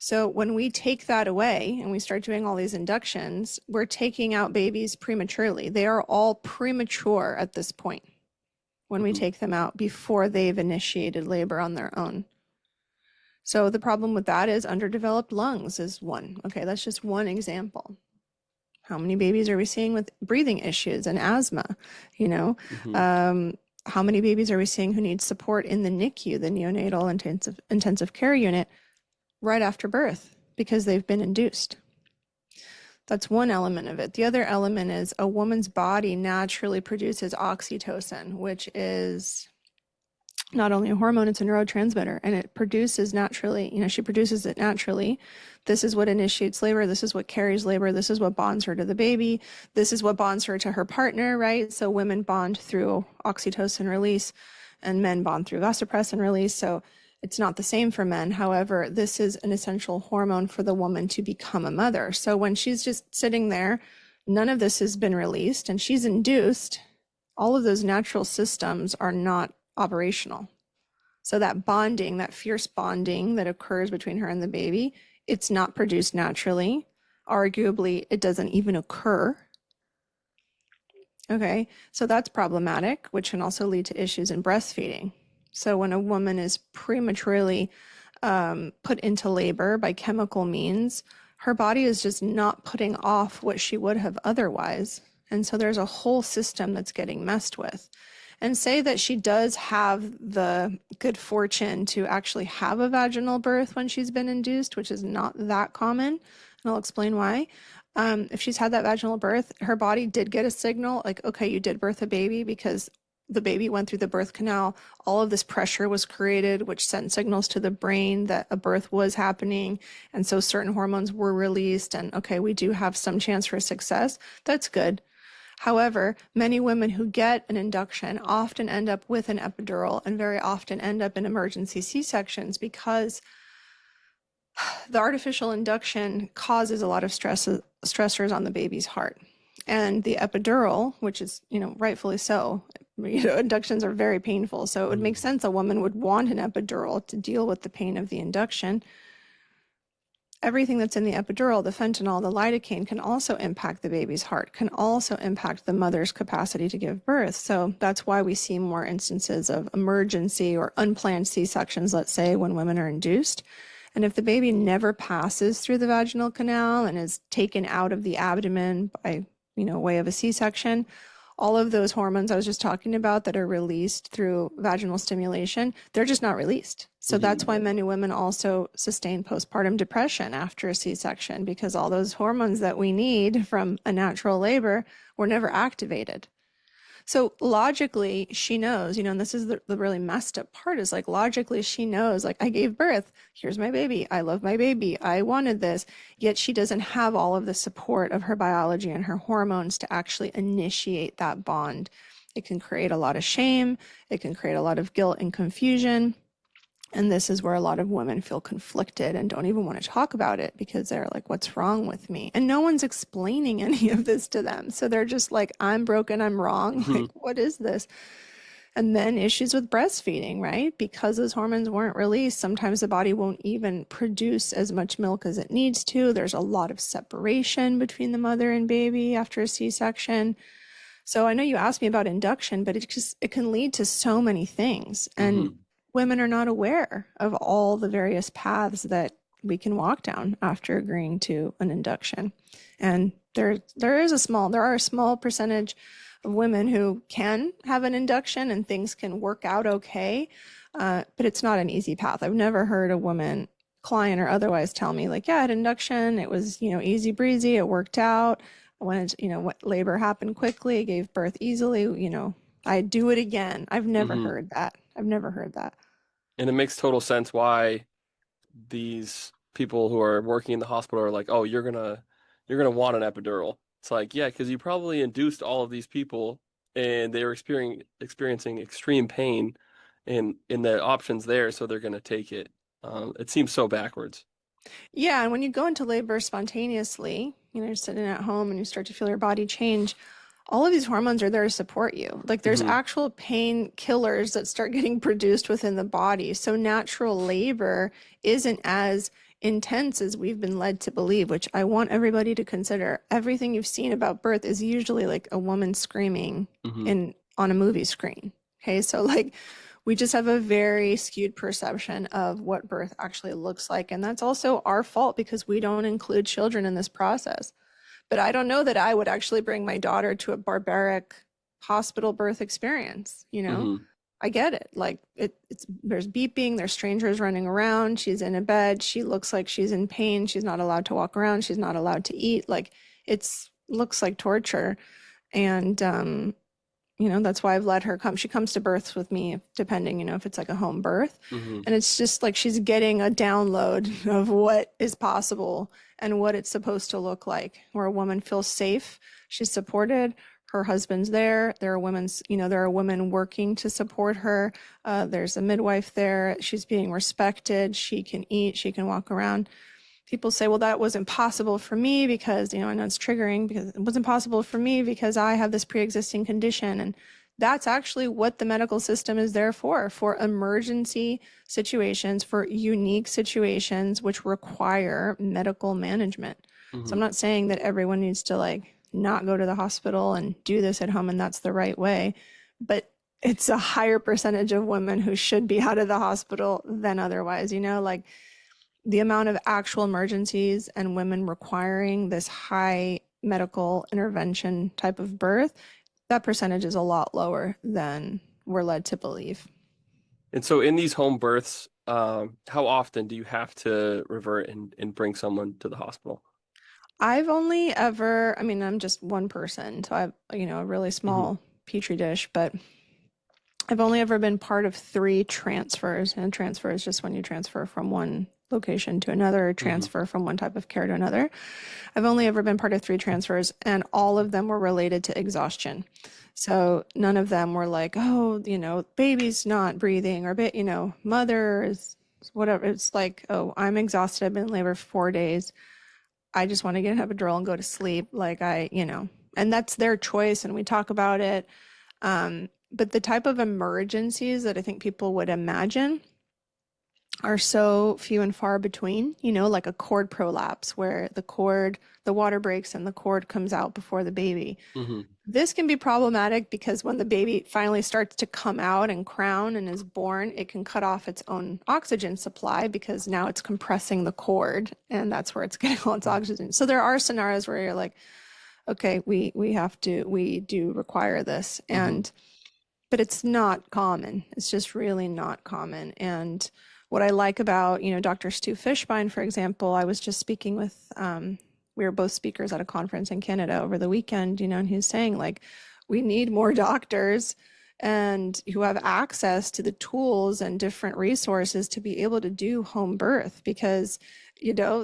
So when we take that away and we start doing all these inductions, we're taking out babies prematurely. They are all premature at this point when we Hmm. take them out before they've initiated labor on their own. So the problem with that is underdeveloped lungs is one. Okay, that's just one example. How many babies are we seeing with breathing issues and asthma? You know, Hmm. um, how many babies are we seeing who need support in the NICU, the neonatal intensive care unit, right after birth because they've been induced? That's one element of it. The other element is a woman's body naturally produces oxytocin, which is not only a hormone, it's a neurotransmitter, and it produces naturally, she produces it naturally. This is what initiates labor. This is what carries labor. This is what bonds her to the baby. This is what bonds her to her partner, right? So women bond through oxytocin release and men bond through vasopressin release. So it's not the same for men. However, this is an essential hormone for the woman to become a mother. So when she's just sitting there, none of this has been released and she's induced, all of those natural systems are not operational. So that bonding, that fierce bonding that occurs between her and the baby, it's not produced naturally. Arguably, it doesn't even occur. Okay, so that's problematic, which can also lead to issues in breastfeeding. So when a woman is prematurely put into labor by chemical means, her body is just not putting off what she would have otherwise. And so there's a whole system that's getting messed with. And say that she does have the good fortune to actually have a vaginal birth when she's been induced, which is not that common. And I'll explain why. If she's had that vaginal birth, her body did get a signal like, okay, you did birth a baby because the baby went through the birth canal. All of this pressure was created, which sent signals to the brain that a birth was happening. And so certain hormones were released. And okay, we do have some chance for success. That's good. However, many women who get an induction often end up with an epidural and very often end up in emergency C-sections because the artificial induction causes a lot of stressors on the baby's heart. And the epidural, which is, rightfully so, inductions are very painful. So it would make sense a woman would want an epidural to deal with the pain of the induction. Everything that's in the epidural, the fentanyl, the lidocaine, can also impact the baby's heart, can also impact the mother's capacity to give birth. So that's why we see more instances of emergency or unplanned C-sections, let's say, when women are induced. And if the baby never passes through the vaginal canal and is taken out of the abdomen by, way of a C-section, all of those hormones I was just talking about that are released through vaginal stimulation, they're just not released. So that's why many women also sustain postpartum depression after a C-section, because all those hormones that we need from a natural labor were never activated. So logically, she knows, and this is the really messed up part is like logically she knows, like I gave birth, here's my baby, I love my baby, I wanted this, yet she doesn't have all of the support of her biology and her hormones to actually initiate that bond. It can create a lot of shame, it can create a lot of guilt and confusion. And this is where a lot of women feel conflicted and don't even want to talk about it because they're like, what's wrong with me? And no one's explaining any of this to them. So they're just like, I'm broken, I'm wrong. Like, what is this? And then issues with breastfeeding, right? Because those hormones weren't released, sometimes the body won't even produce as much milk as it needs to. There's a lot of separation between the mother and baby after a C-section. So I know you asked me about induction, but it can lead to so many things. And women are not aware of all the various paths that we can walk down after agreeing to an induction. And there are a small percentage of women who can have an induction and things can work out okay. But it's not an easy path. I've never heard a woman, client or otherwise, tell me like, yeah, I had induction. It was, easy breezy. It worked out. When what labor happened quickly, gave birth easily, I'd do it again. I've never Hmm. heard that. I've never heard that. And it makes total sense why these people who are working in the hospital are like, oh, you're gonna want an epidural. It's like, yeah, because you probably induced all of these people and they were experiencing extreme pain and the options there, so they're gonna take it. It seems so backwards. Yeah, and when you go into labor spontaneously, you're sitting at home and you start to feel your body change, all of these hormones are there to support you. Like there's Hmm. actual pain killers that start getting produced within the body. So natural labor isn't as intense as we've been led to believe, which I want everybody to consider. Everything you've seen about birth is usually like a woman screaming Hmm. in on a movie screen. Okay, so like we just have a very skewed perception of what birth actually looks like. And that's also our fault because we don't include children in this process. But I don't know that I would actually bring my daughter to a barbaric hospital birth experience, Hmm. I get it. Like it's there's beeping, there's strangers running around, she's in a bed, she looks like she's in pain, she's not allowed to walk around, she's not allowed to eat. Like it's looks like torture. And that's why I've let her come. She comes to births with me, depending, if it's like a home birth. Hmm. And it's just like she's getting a download of what is possible and what it's supposed to look like, where a woman feels safe, she's supported, her husband's there. There are women working to support her. There's a midwife there. She's being respected. She can eat. She can walk around. People say, well, that wasn't possible for me because, I know it's triggering because it wasn't possible for me because I have this pre-existing condition. And that's actually what the medical system is there for emergency situations, for unique situations which require medical management. So Hmm. I'm not saying that everyone needs to like not go to the hospital and do this at home and that's the right way, but it's a higher percentage of women who should be out of the hospital than otherwise, like the amount of actual emergencies and women requiring this high medical intervention type of birth, that percentage is a lot lower than we're led to believe. And so in these home births, how often do you have to revert and bring someone to the hospital? I've only ever, I mean, I'm just one person, so I've, a really Hmm. small petri dish, but I've only ever been part of 3 transfers. And a transfer is just when you transfer from one location to another, or Hmm. transfer from one type of care to another. I've only ever been part of 3 transfers, and all of them were related to exhaustion. So none of them were like, oh, baby's not breathing, or, mother is whatever. It's like, oh, I'm exhausted. I've been in labor for 4 days. I just want to get an epidural and go to sleep. Like and that's their choice, and we talk about it. But the type of emergencies that I think people would imagine are so few and far between, like a cord prolapse where the water breaks and the cord comes out before the baby. Hmm. This can be problematic because when the baby finally starts to come out and crown and is born, it can cut off its own oxygen supply because now it's compressing the cord and that's where it's getting all its oxygen. So there are scenarios where you're like, okay, we do require this. Hmm. But it's not common. It's just really not common. And what I like about, Dr. Stu Fishbein, for example, I was just speaking with, we were both speakers at a conference in Canada over the weekend, and he was saying like, we need more doctors and who have access to the tools and different resources to be able to do home birth because,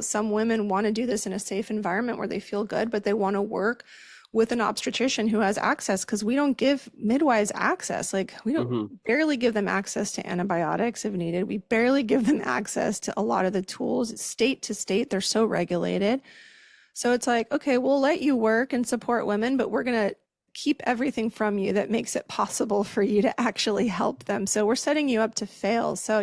some women want to do this in a safe environment where they feel good, but they want to work with an obstetrician who has access because we don't give midwives access. Like we don't Hmm. barely give them access to antibiotics if needed. We barely give them access to a lot of the tools. State to state, they're so regulated. So it's like, okay, we'll let you work and support women, but we're going to keep everything from you that makes it possible for you to actually help them. So we're setting you up to fail. So,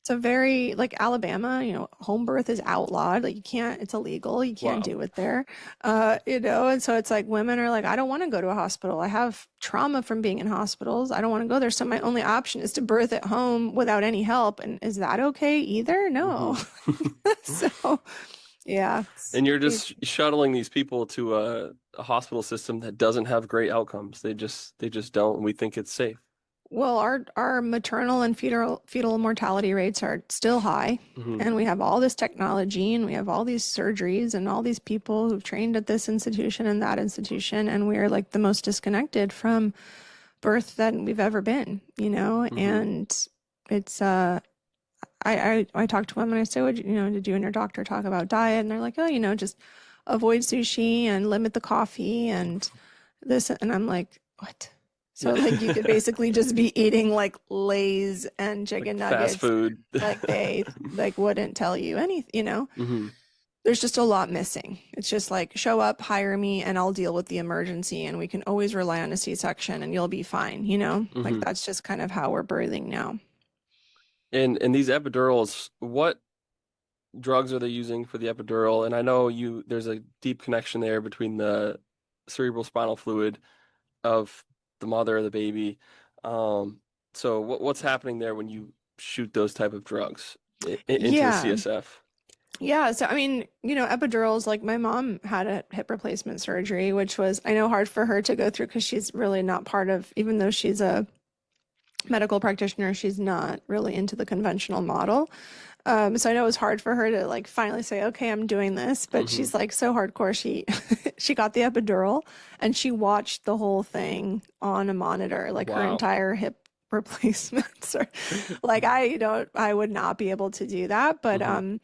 it's a very like Alabama, home birth is outlawed. Like you can't, it's illegal. You can't Wow. do it there. And so it's like women are like, I don't want to go to a hospital. I have trauma from being in hospitals. I don't want to go there. So my only option is to birth at home without any help. And is that okay either? Hmm. No. So Yeah. And you're just shuttling these people to a hospital system that doesn't have great outcomes. They just don't, and we think it's safe. Well, our maternal and fetal mortality rates are still high, Hmm. and we have all this technology, and we have all these surgeries, and all these people who've trained at this institution and that institution, and we are like the most disconnected from birth that we've ever been, you know? Hmm. And it's I talk to women, I say, "Would you know, did you and your doctor talk about diet?" And they're like, "Oh, just avoid sushi and limit the coffee and this." And I'm like, "What?" So like you could basically just be eating like Lay's and Like chicken fast nuggets. food. Like they like wouldn't tell you anything. Hmm. There's just a lot missing. It's just like show up, hire me, and I'll deal with the emergency, and we can always rely on a C-section and you'll be fine. Like Hmm. that's just kind of how we're birthing now. And these epidurals, what drugs are they using for the epidural? And I know there's a deep connection there between the cerebral spinal fluid of the mother or the baby. Um, so what's happening there when you shoot those type of drugs into the Yeah. CSF? Yeah, so I mean, epidurals, like my mom had a hip replacement surgery, which was, I know, hard for her to go through because she's really not part of, even though she's a medical practitioner, she's not really into the conventional model. So I know it was hard for her to like finally say, okay, I'm doing this, but Hmm. she's like so hardcore. She she got the epidural and she watched the whole thing on a monitor, like her Wow. entire hip replacements. Or like I would not be able to do that, but Hmm.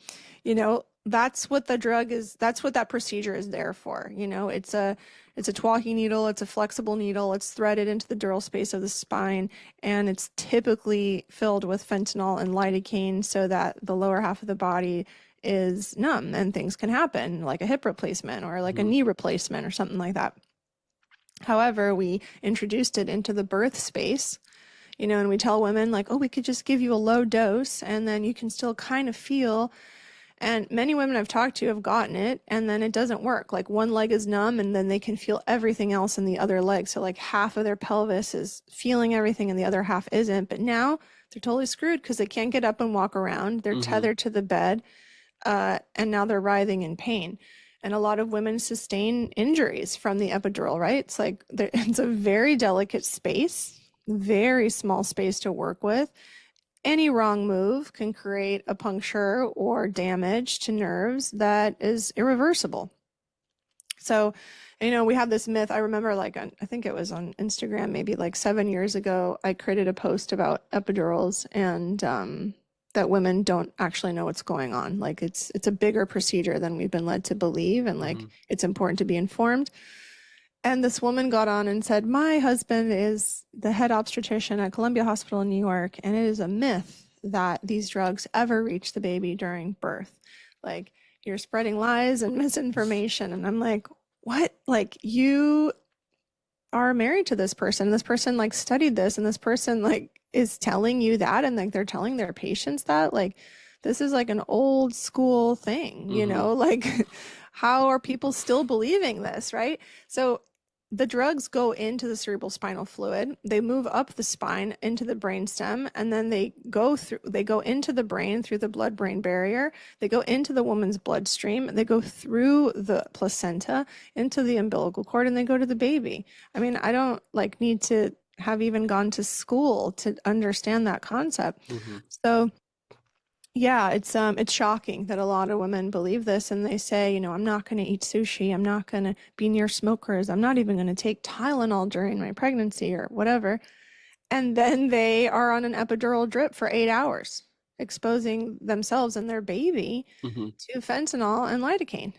that's what the drug is, that's what that procedure is there for. It's a Twalky needle, it's a flexible needle, it's threaded into the dural space of the spine, and it's typically filled with fentanyl and lidocaine so that the lower half of the body is numb and things can happen, like a hip replacement or like a Hmm. knee replacement or something like that. However, we introduced it into the birth space, and we tell women, like, oh, we could just give you a low dose and then you can still kind of feel. And many women I've talked to have gotten it and then it doesn't work. Like one leg is numb and then they can feel everything else in the other leg. So like half of their pelvis is feeling everything and the other half isn't. But now they're totally screwed because they can't get up and walk around. They're Hmm. tethered to the bed, and now they're writhing in pain. And a lot of women sustain injuries from the epidural, right? It's like it's a very delicate space, very small space to work with. Any wrong move can create a puncture or damage to nerves that is irreversible. So, we have this myth. I remember, like, I think it was on Instagram, maybe like 7 years ago, I created a post about epidurals and that women don't actually know what's going on. Like, it's a bigger procedure than we've been led to believe, and like, Hmm. it's important to be informed. And this woman got on and said, my husband is the head obstetrician at Columbia Hospital in New York, and it is a myth that these drugs ever reach the baby during birth. Like, you're spreading lies and misinformation. And I'm like, what? Like, you are married to this person. This person, like, studied this, and this person, like, is telling you that, and like, they're telling their patients that. Like, this is like an old school thing, Hmm. Like, how are people still believing this, right? So, the drugs go into the cerebral spinal fluid, they move up the spine into the brainstem, and then they go into the brain through the blood brain barrier, they go into the woman's bloodstream, they go through the placenta into the umbilical cord, and they go to the baby. I mean, I don't like need to have even gone to school to understand that concept. Hmm. So yeah, it's shocking that a lot of women believe this and they say, I'm not going to eat sushi, I'm not going to be near smokers, I'm not even going to take Tylenol during my pregnancy or whatever. And then they are on an epidural drip for 8 hours, exposing themselves and their baby Hmm. to fentanyl and lidocaine.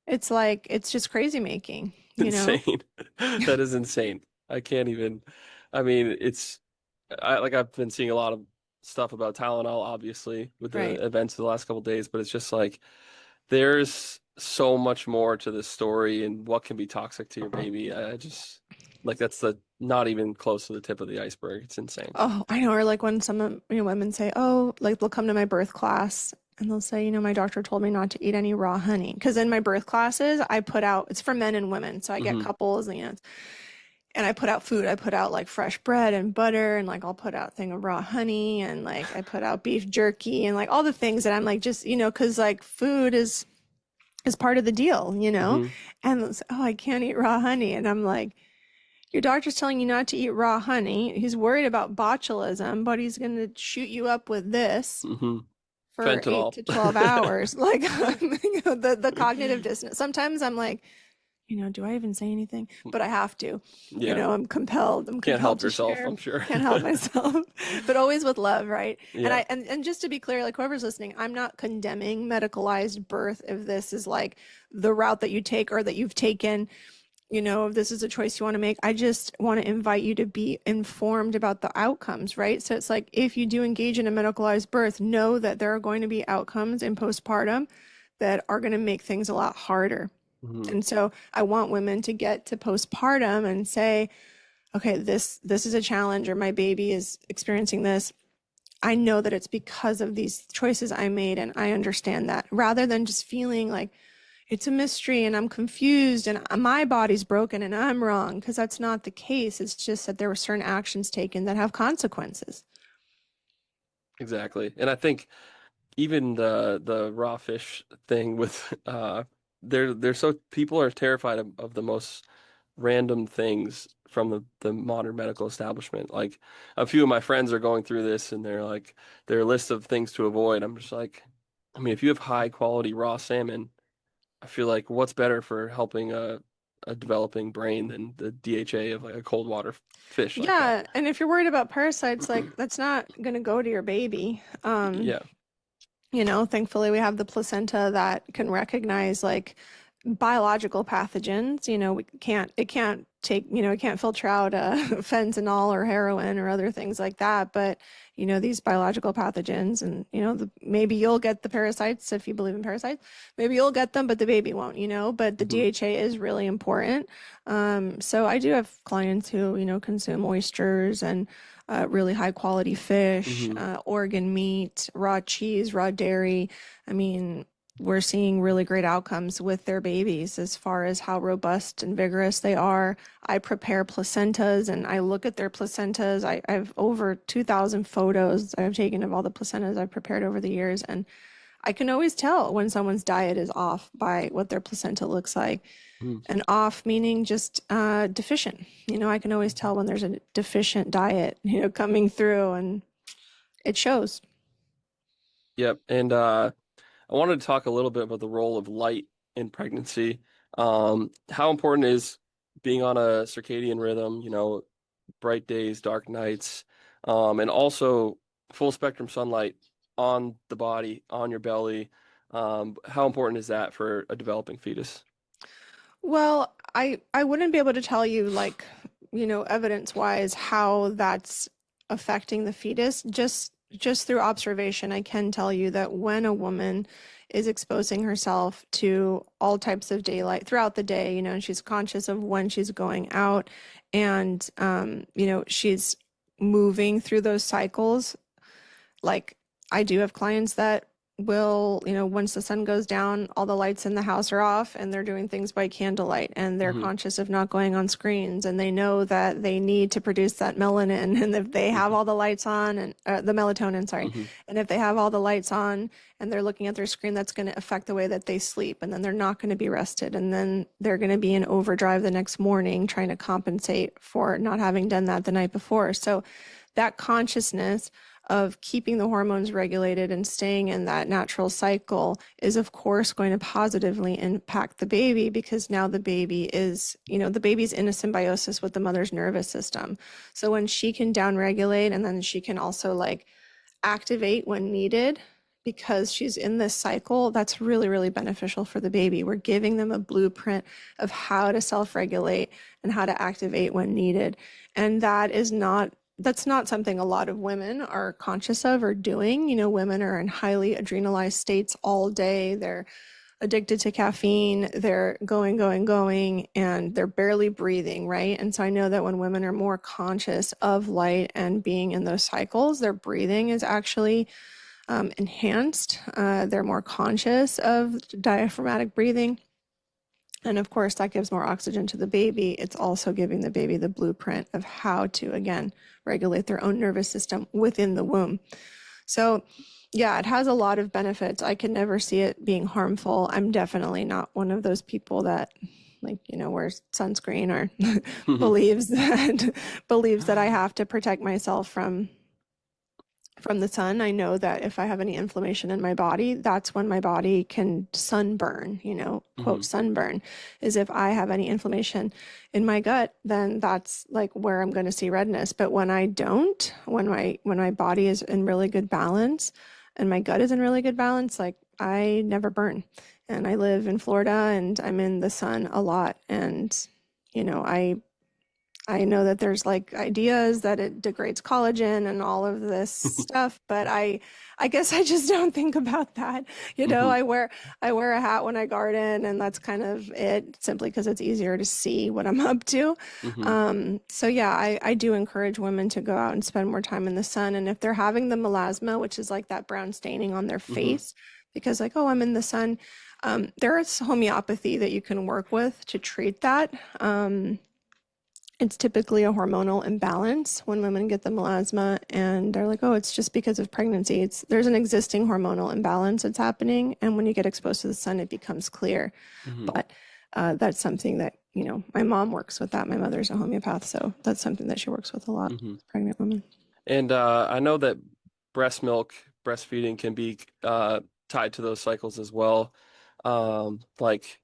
It's like it's just crazy making. Insane. That is insane. I can't even. I mean, I've been seeing a lot of stuff about Tylenol, obviously, with Right. the events of the last couple of days, but it's just like there's so much more to this story and what can be toxic to your baby. I just like that's the not even close to the tip of the iceberg. It's insane. Oh, I know. Or like when some women say, "Oh, like they'll come to my birth class and they'll say, my doctor told me not to eat any raw honey." Because in my birth classes, I put out it's for men and women, so I get Hmm. couples, and I put out food. I put out like fresh bread and butter, and like I'll put out thing of raw honey, and like I put out beef jerky and like all the things that I'm like just, because like food is part of the deal. Hmm. And it's, oh, I can't eat raw honey. And I'm like, your doctor's telling you not to eat raw honey. He's worried about botulism, but he's going to shoot you up with this Hmm. for eight Fentanyl. to 12 hours. Like, the cognitive dissonance. Sometimes I'm like, do I even say anything? But I have to. Yeah. I'm compelled. I'm Can't compelled help to yourself, share. I'm sure. Can't help myself. But always with love, right? And Yeah. and just to be clear, like whoever's listening, I'm not condemning medicalized birth if this is like the route that you take or that you've taken. If this is a choice you want to make. I just want to invite you to be informed about the outcomes, right? So it's like if you do engage in a medicalized birth, know that there are going to be outcomes in postpartum that are going to make things a lot harder. Hmm. And so I want women to get to postpartum and say, okay, this is a challenge, or my baby is experiencing this. I know that it's because of these choices I made, and I understand that, rather than just feeling like it's a mystery and I'm confused and my body's broken and I'm wrong, because that's not the case. It's just that there were certain actions taken that have consequences. Exactly. And I think even the raw fish thing with they're so people are terrified of the most random things from the modern medical establishment. Like a few of my friends are going through this and they're like their list of things to avoid. I'm just like, I mean, if you have high quality raw salmon, I feel like what's better for helping a developing brain than the DHA of like a cold water fish like that. Yeah, and if you're worried about parasites, like that's not going to go to your baby. Yeah. Thankfully we have the placenta that can recognize like biological pathogens. It can't filter out fentanyl or heroin or other things like that. But, these biological pathogens, and, maybe you'll get the parasites if you believe in parasites. Maybe you'll get them, but the baby won't. But the Hmm. DHA is really important. So I do have clients who, consume oysters and really high quality fish, Hmm. organ meat, raw cheese, raw dairy. I mean, we're seeing really great outcomes with their babies as far as how robust and vigorous they are. I prepare placentas and I look at their placentas. I have over 2,000 photos I've taken of all the placentas I've prepared over the years. And I can always tell when someone's diet is off by what their placenta looks like. And off meaning just deficient. I can always tell when there's a deficient diet, coming through, and it shows. Yep. And I wanted to talk a little bit about the role of light in pregnancy. How important is being on a circadian rhythm, bright days, dark nights, and also full spectrum sunlight on the body, on your belly. How important is that for a developing fetus? Well, I wouldn't be able to tell you like, evidence-wise how that's affecting the fetus. Just through observation, I can tell you that when a woman is exposing herself to all types of daylight throughout the day, and she's conscious of when she's going out, and she's moving through those cycles. Like, I do have clients that will, once the sun goes down, all the lights in the house are off and they're doing things by candlelight, and they're Hmm. conscious of not going on screens, and they know that they need to produce that melanin. And if they have Hmm. all the lights on, and the melatonin, sorry, Hmm. and if they have all the lights on and they're looking at their screen, that's going to affect the way that they sleep. And then they're not going to be rested. And then they're going to be in overdrive the next morning trying to compensate for not having done that the night before. So that consciousness of keeping the hormones regulated and staying in that natural cycle is of course going to positively impact the baby, because now the baby is, the baby's in a symbiosis with the mother's nervous system. So when she can downregulate, and then she can also like activate when needed, because she's in this cycle, that's really, really beneficial for the baby. We're giving them a blueprint of how to self-regulate and how to activate when needed. And that's not something a lot of women are conscious of or doing. Women are in highly adrenalized states all day. They're addicted to caffeine. They're going, going, going, and they're barely breathing, right? And so I know that when women are more conscious of light and being in those cycles, their breathing is actually enhanced. They're more conscious of diaphragmatic breathing. And of course, that gives more oxygen to the baby. It's also giving the baby the blueprint of how to, again, regulate their own nervous system within the womb. So, yeah, it has a lot of benefits. I can never see it being harmful. I'm definitely not one of those people that, like, wears sunscreen or believes that I have to protect myself from the sun. I know that if I have any inflammation in my body, that's when my body can sunburn, quote sunburn, is if I have any inflammation in my gut, then that's like where I'm going to see redness. But when I don't, when my body is in really good balance and my gut is in really good balance, like I never burn. And I live in Florida and I'm in the sun a lot. And, I know that there's like ideas that it degrades collagen and all of this stuff, but I guess I just don't think about that. Hmm. I wear a hat when I garden, and that's kind of it, simply because it's easier to see what I'm up to. Hmm. So yeah, I do encourage women to go out and spend more time in the sun. And if they're having the melasma, which is like that brown staining on their Hmm. face, because like, oh, I'm in the sun, there is homeopathy that you can work with to treat that. It's typically a hormonal imbalance when women get the melasma, and they're like, oh, it's just because of pregnancy. There's an existing hormonal imbalance that's happening, and when you get exposed to the sun, it becomes clear. Hmm. But that's something that, my mom works with that. My mother's a homeopath, so that's something that she works with a lot Hmm. with pregnant women. And I know that breast milk, breastfeeding can be tied to those cycles as well. Like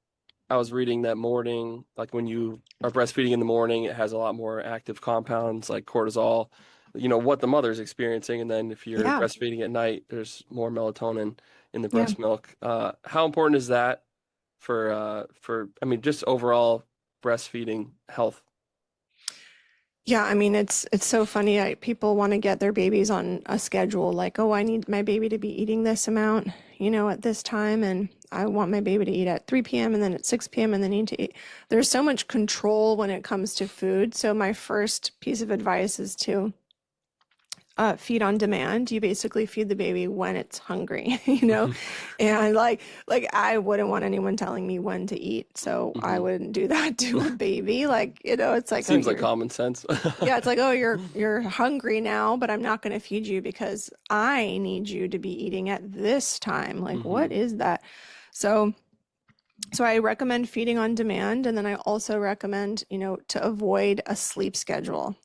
I was reading that morning, like when you are breastfeeding in the morning, it has a lot more active compounds like cortisol, what the mother's experiencing. And then if you're Yeah, breastfeeding at night, there's more melatonin in the yeah. breast milk. How important is that I mean, just overall breastfeeding health? Yeah, I mean it's so funny. People want to get their babies on a schedule, like, oh, I need my baby to be eating this amount, at this time, and I want my baby to eat at 3 p.m. and then at 6 p.m. and then need to eat. There's so much control when it comes to food. So my first piece of advice is to feed on demand. You basically feed the baby when it's hungry, Hmm. and like I wouldn't want anyone telling me when to eat, so I Hmm. wouldn't do that to a baby. Like, it's like, oh, Seems like common sense. yeah, it's like, oh, you're hungry now, but I'm not going to feed you because I need you to be eating at this time. Like, Hmm. what is that? So, so I recommend feeding on demand, and then I also recommend, to avoid a sleep schedule.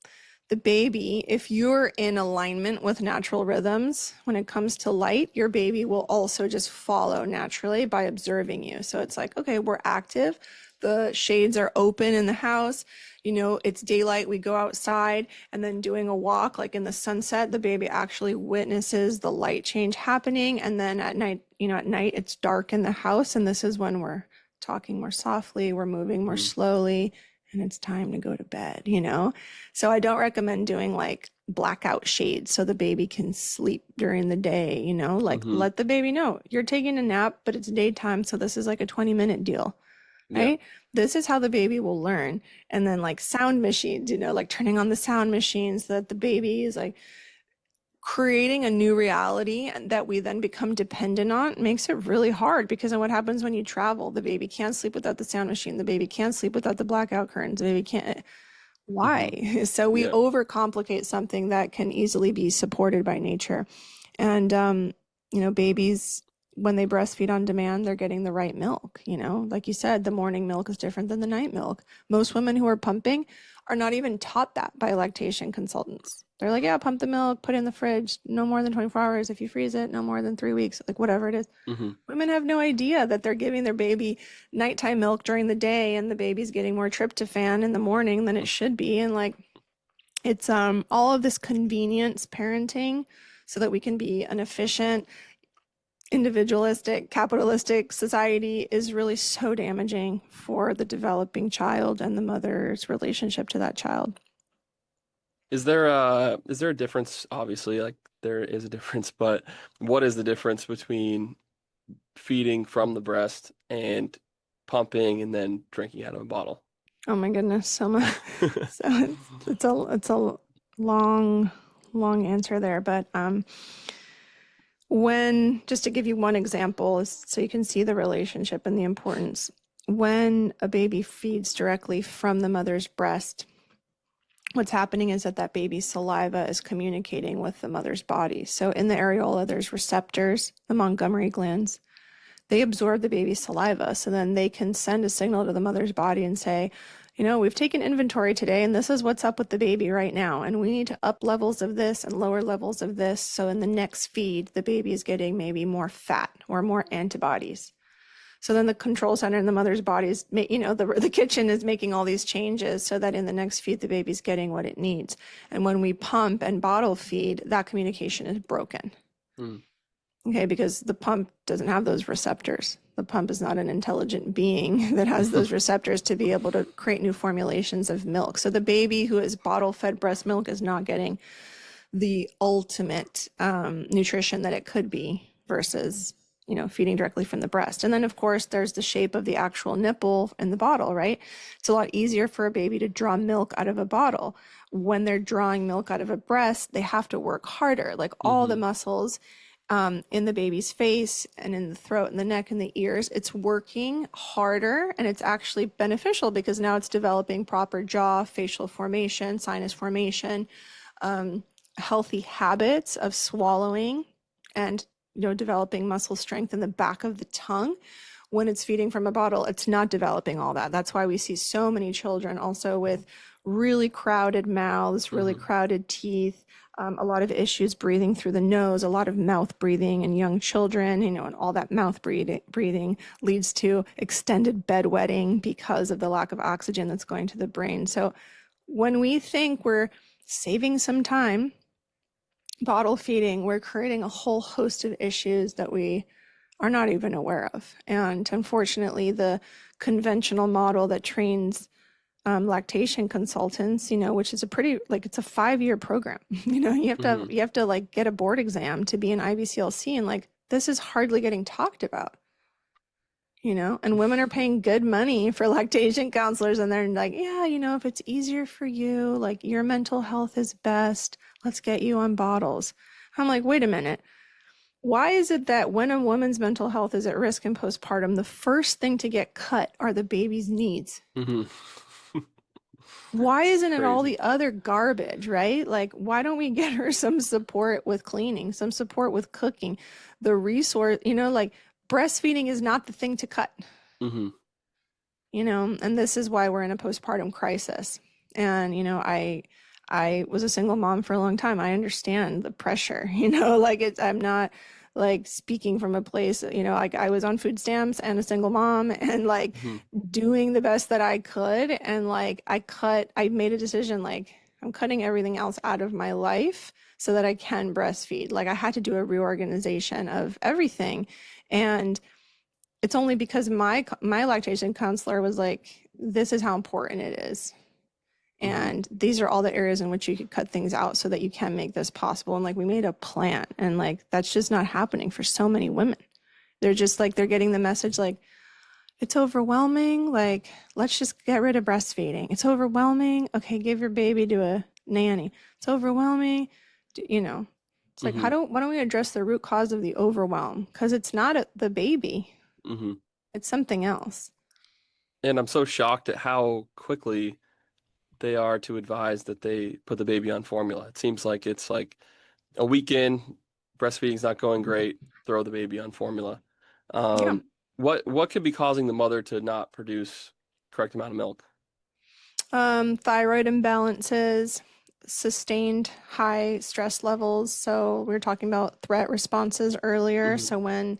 The baby, if you're in alignment with natural rhythms, when it comes to light, your baby will also just follow naturally by observing you. So it's like, okay, we're active. The shades are open in the house. It's daylight. We go outside, and then doing a walk, like in the sunset, the baby actually witnesses the light change happening. And then at night it's dark in the house. And this is when we're talking more softly, we're moving more Hmm. slowly, and it's time to go to bed. So I don't recommend doing like blackout shades so the baby can sleep during the day, like Hmm. let the baby know you're taking a nap, but it's daytime. So this is like a 20-minute deal, Yeah. right? This is how the baby will learn. And then like sound machines, like turning on the sound machines so that the baby is like creating a new reality that we then become dependent on makes it really hard, because then what happens when you travel? The baby can't sleep without the sound machine. The baby can't sleep without the blackout curtains. The baby can't. Hmm. Why? So we Yeah. overcomplicate something that can easily be supported by nature. And, babies, when they breastfeed on demand, they're getting the right milk. Like you said, the morning milk is different than the night milk. Most women who are pumping are not even taught that by lactation consultants. They're like, yeah, pump the milk, put it in the fridge, no more than 24 hours. If you freeze it, no more than 3 weeks, like whatever it is. Hmm. Women have no idea that they're giving their baby nighttime milk during the day, and the baby's getting more tryptophan in the morning than it should be. And like, it's all of this convenience parenting so that we can be an efficient, individualistic, capitalistic society is really so damaging for the developing child and the mother's relationship to that child. Is there a difference? Obviously, like there is a difference, but what is the difference between feeding from the breast and pumping and then drinking out of a bottle? Oh my goodness, so much. So it's a long, long answer there, but when, just to give you one example, so you can see the relationship and the importance. when a baby feeds directly from the mother's breast, what's happening is that that baby's saliva is communicating with the mother's body. So in the areola, there's receptors, the Montgomery glands. They absorb the baby's saliva, so then they can send a signal to the mother's body and say, you know, we've taken inventory today, and this is what's up with the baby right now, and we need to up levels of this and lower levels of this, so in the next feed, the baby is getting maybe more fat or more antibodies. So then the control center in the mother's body is, you know, the kitchen is making all these changes so that in the next feed, the baby's getting what it needs. And when we pump and bottle feed, that communication is broken. Mm. Okay, because the pump doesn't have those receptors. The pump is not an intelligent being that has those receptors to be able to create new formulations of milk. So the baby who is bottle-fed breast milk is not getting the ultimate nutrition that it could be versus, you know, feeding directly from the breast. And then, of course, there's the shape of the actual nipple in the bottle, right? It's a lot easier for a baby to draw milk out of a bottle. When they're drawing milk out of a breast, they have to work harder. Like all the muscles in the baby's face and in the throat and the neck and the ears, it's working harder, and it's actually beneficial because now it's developing proper jaw, facial formation, sinus formation, healthy habits of swallowing, and, you know, developing muscle strength in the back of the tongue. When it's feeding from a bottle, it's not developing all that. That's why we see so many children also with really crowded mouths, really crowded teeth, a lot of issues breathing through the nose, a lot of mouth breathing in young children, you know, and all that mouth breathing leads to extended bedwetting because of the lack of oxygen that's going to the brain. So when we think we're saving some time bottle feeding, we're creating a whole host of issues that we are not even aware of. And unfortunately, the conventional model that trains lactation consultants, you know, which is a pretty, like, it's a 5-year program. You know, you have to like get a board exam to be an IBCLC, and like this is hardly getting talked about. You know, and women are paying good money for lactation counselors, and they're like, yeah, you know, if it's easier for you, like your mental health is best, let's get you on bottles. I'm like, wait a minute. Why is it that when a woman's mental health is at risk in postpartum, the first thing to get cut are the baby's needs? Why isn't it all the other garbage, right? Like, why don't we get her some support with cleaning, some support with cooking, the resource, you know, like breastfeeding is not the thing to cut, you know, and this is why we're in a postpartum crisis. And, you know, I was a single mom for a long time. I understand the pressure, you know, like I'm not like speaking from a place, you know, like I was on food stamps and a single mom and like doing the best that I could. And like I made a decision, like I'm cutting everything else out of my life so that I can breastfeed. Like I had to do a reorganization of everything. And it's only because my lactation counselor was like, this is how important it is. And these are all the areas in which you could cut things out so that you can make this possible. And like, we made a plan, and like, that's just not happening for so many women. They're just like, they're getting the message like, it's overwhelming. Like, let's just get rid of breastfeeding. It's overwhelming. Okay, give your baby to a nanny. It's overwhelming. You know, it's like, why don't we address the root cause of the overwhelm? Because it's not the baby. It's something else. And I'm so shocked at how quickly they are to advise that they put the baby on formula. It seems like it's like a weekend, breastfeeding's not going great, throw the baby on formula. What could be causing the mother to not produce correct amount of milk? Thyroid imbalances, sustained high stress levels. So we were talking about threat responses earlier. So when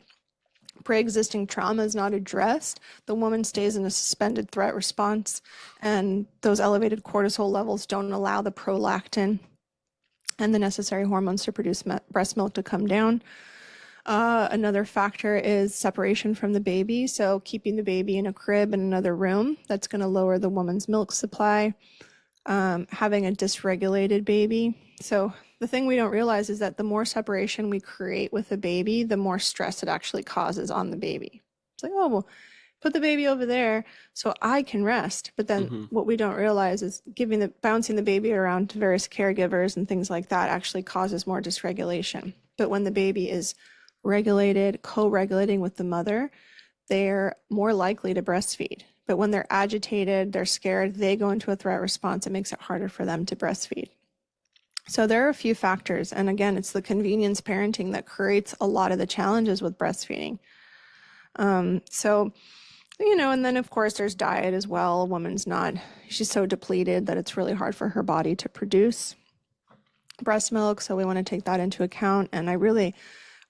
pre-existing trauma is not addressed, the woman stays in a suspended threat response, and those elevated cortisol levels don't allow the prolactin and the necessary hormones to produce breast milk to come down. Another factor is separation from the baby. So keeping the baby in a crib in another room, that's going to lower the woman's milk supply. Having a dysregulated baby. So the thing we don't realize is that the more separation we create with the baby, the more stress it actually causes on the baby. It's like, oh, well, put the baby over there so I can rest. But then what we don't realize is bouncing the baby around to various caregivers and things like that actually causes more dysregulation. But when the baby is regulated, co-regulating with the mother, they're more likely to breastfeed. But when they're agitated, they're scared, they go into a threat response, it makes it harder for them to breastfeed. So there are a few factors. And again, it's the convenience parenting that creates a lot of the challenges with breastfeeding. So, and then of course there's diet as well. A woman's she's so depleted that it's really hard for her body to produce breast milk. So we want to take that into account. And I really,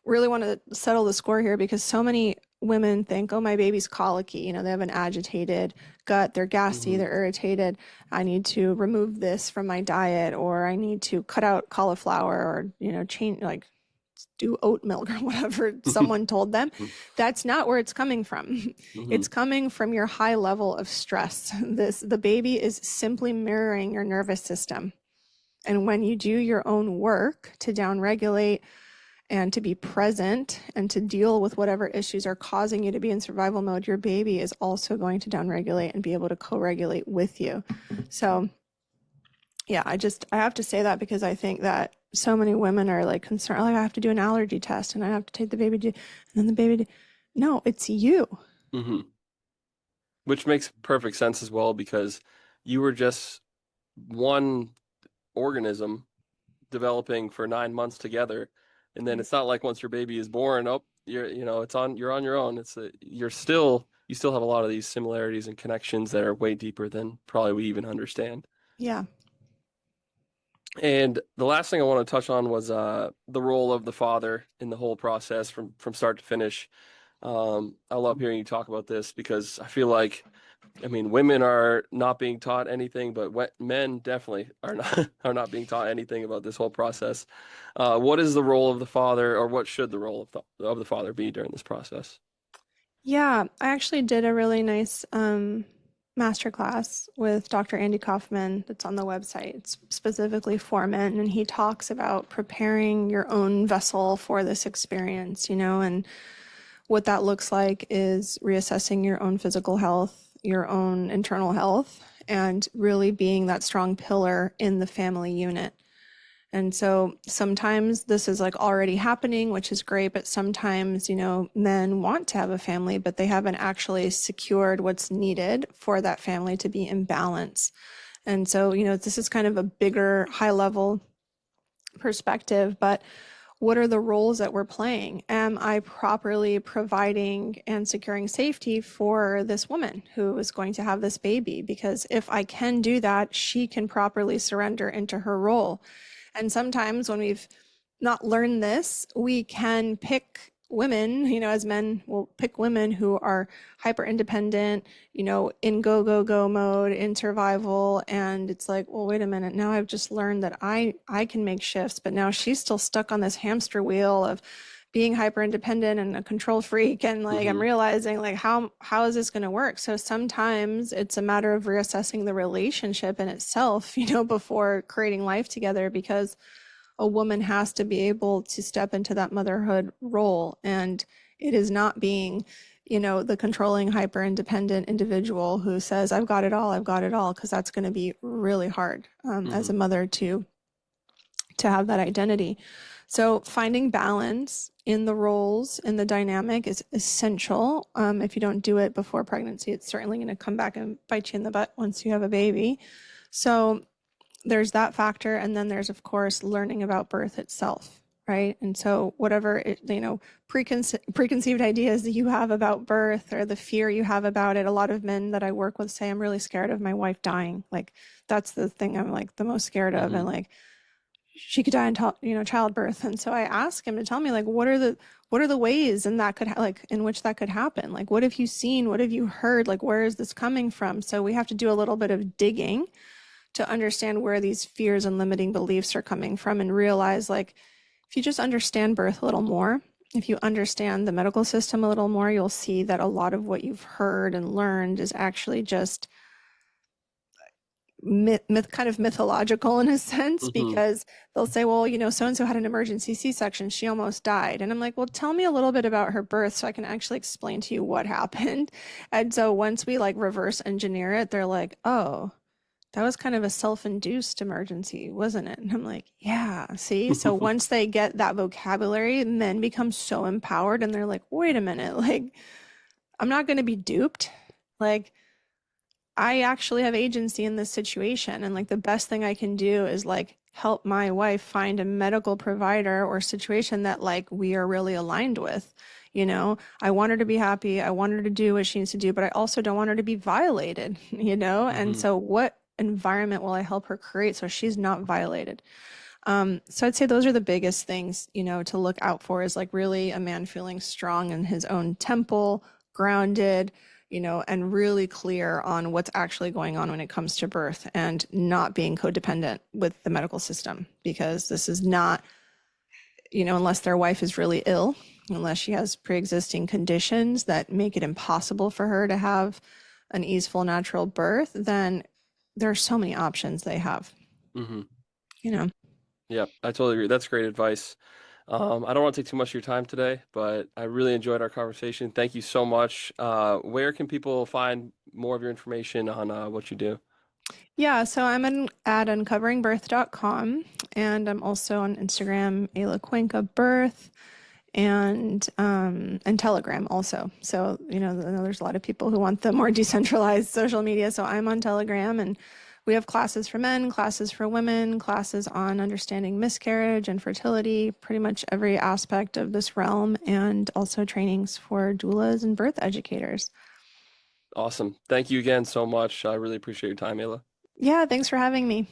really want to settle the score here because so many women think, oh, my baby's colicky. They have an agitated gut, they're gassy, they're irritated. I need to remove this from my diet, or I need to cut out cauliflower, or, change, like do oat milk or whatever someone told them. That's not where it's coming from. It's coming from your high level of stress. The baby is simply mirroring your nervous system. And when you do your own work to downregulate and to be present and to deal with whatever issues are causing you to be in survival mode, your baby is also going to downregulate and be able to co-regulate with you. So yeah, I have to say that because I think that so many women are like concerned, like I have to do an allergy test and I have to take the baby to, and then the baby, no, it's you. Which makes perfect sense as well, because you were just one organism developing for 9 months together, and then it's not like once your baby is born, you're on your own. You still have a lot of these similarities and connections that are way deeper than probably we even understand. Yeah. And the last thing I want to touch on was the role of the father in the whole process from start to finish. I love hearing you talk about this because I feel like, women are not being taught anything, but men definitely are not being taught anything about this whole process. What is the role of the father, or what should the role of the father be during this process? Yeah, I actually did a really nice masterclass with Dr. Andy Kaufman that's on the website. It's specifically for men, and he talks about preparing your own vessel for this experience, and what that looks like is reassessing your own physical health, your own internal health, and really being that strong pillar in the family unit. And so sometimes this is like already happening, which is great, but sometimes, men want to have a family, but they haven't actually secured what's needed for that family to be in balance. And so, this is kind of a bigger, high level perspective, but what are the roles that we're playing? Am I properly providing and securing safety for this woman who is going to have this baby? Because if I can do that, she can properly surrender into her role. And sometimes when we've not learned this, we can pick women, as men will pick women who are hyper independent, in go mode, in survival. And it's like, well, wait a minute. Now I've just learned that I can make shifts, but now she's still stuck on this hamster wheel of being hyper independent and a control freak. And like, I'm realizing like, how is this going to work? So sometimes it's a matter of reassessing the relationship in itself, before creating life together, because a woman has to be able to step into that motherhood role. And it is not being, the controlling, hyper independent individual who says, I've got it all, because that's going to be really hard as a mother to have that identity. So finding balance in the roles, in the dynamic is essential. If you don't do it before pregnancy, it's certainly going to come back and bite you in the butt once you have a baby. So there's that factor. And then there's, of course, learning about birth itself, right? And so whatever, preconceived ideas that you have about birth or the fear you have about it, a lot of men that I work with say, I'm really scared of my wife dying. Like, that's the thing I'm like the most scared of. And like, she could die in childbirth. And so I ask him to tell me, like, what are the ways in that in which that could happen? Like, what have you seen? What have you heard? Like, where is this coming from? So we have to do a little bit of digging to understand where these fears and limiting beliefs are coming from, and realize, like, if you just understand birth a little more, if you understand the medical system a little more, you'll see that a lot of what you've heard and learned is actually just kind of mythological in a sense, because they'll say, well, so-and-so had an emergency C-section, she almost died. And I'm like, well, tell me a little bit about her birth so I can actually explain to you what happened. And so once we like reverse engineer it, they're like, oh, that was kind of a self-induced emergency, wasn't it? And I'm like, yeah, see? So once they get that vocabulary, men become so empowered and they're like, wait a minute, like, I'm not going to be duped. Like, I actually have agency in this situation. And like the best thing I can do is like help my wife find a medical provider or situation that like we are really aligned with. You know, I want her to be happy. I want her to do what she needs to do, but I also don't want her to be violated, you know? And Hmm. so what environment will I help her create so she's not violated? So I'd say those are the biggest things, you know, to look out for is like really a man feeling strong in his own temple, grounded, you know, and really clear on what's actually going on when it comes to birth and not being codependent with the medical system because this is not, you know, unless their wife is really ill, unless she has pre-existing conditions that make it impossible for her to have an easeful natural birth, then there are so many options they have, Hmm. you know. Yeah, I totally agree. That's great advice. I don't want to take too much of your time today, but I really enjoyed our conversation. Thank you so much. Where can people find more of your information on what you do? Yeah, so at uncoveringbirth.com and I'm also on Instagram, Ayla Cuenca Birth, and Telegram also. So, you know, I know there's a lot of people who want the more decentralized social media. So I'm on Telegram and we have classes for men, classes for women, classes on understanding miscarriage and fertility, pretty much every aspect of this realm, and also trainings for doulas and birth educators. Awesome. Thank you again so much. I really appreciate your time, Ayla. Yeah, thanks for having me.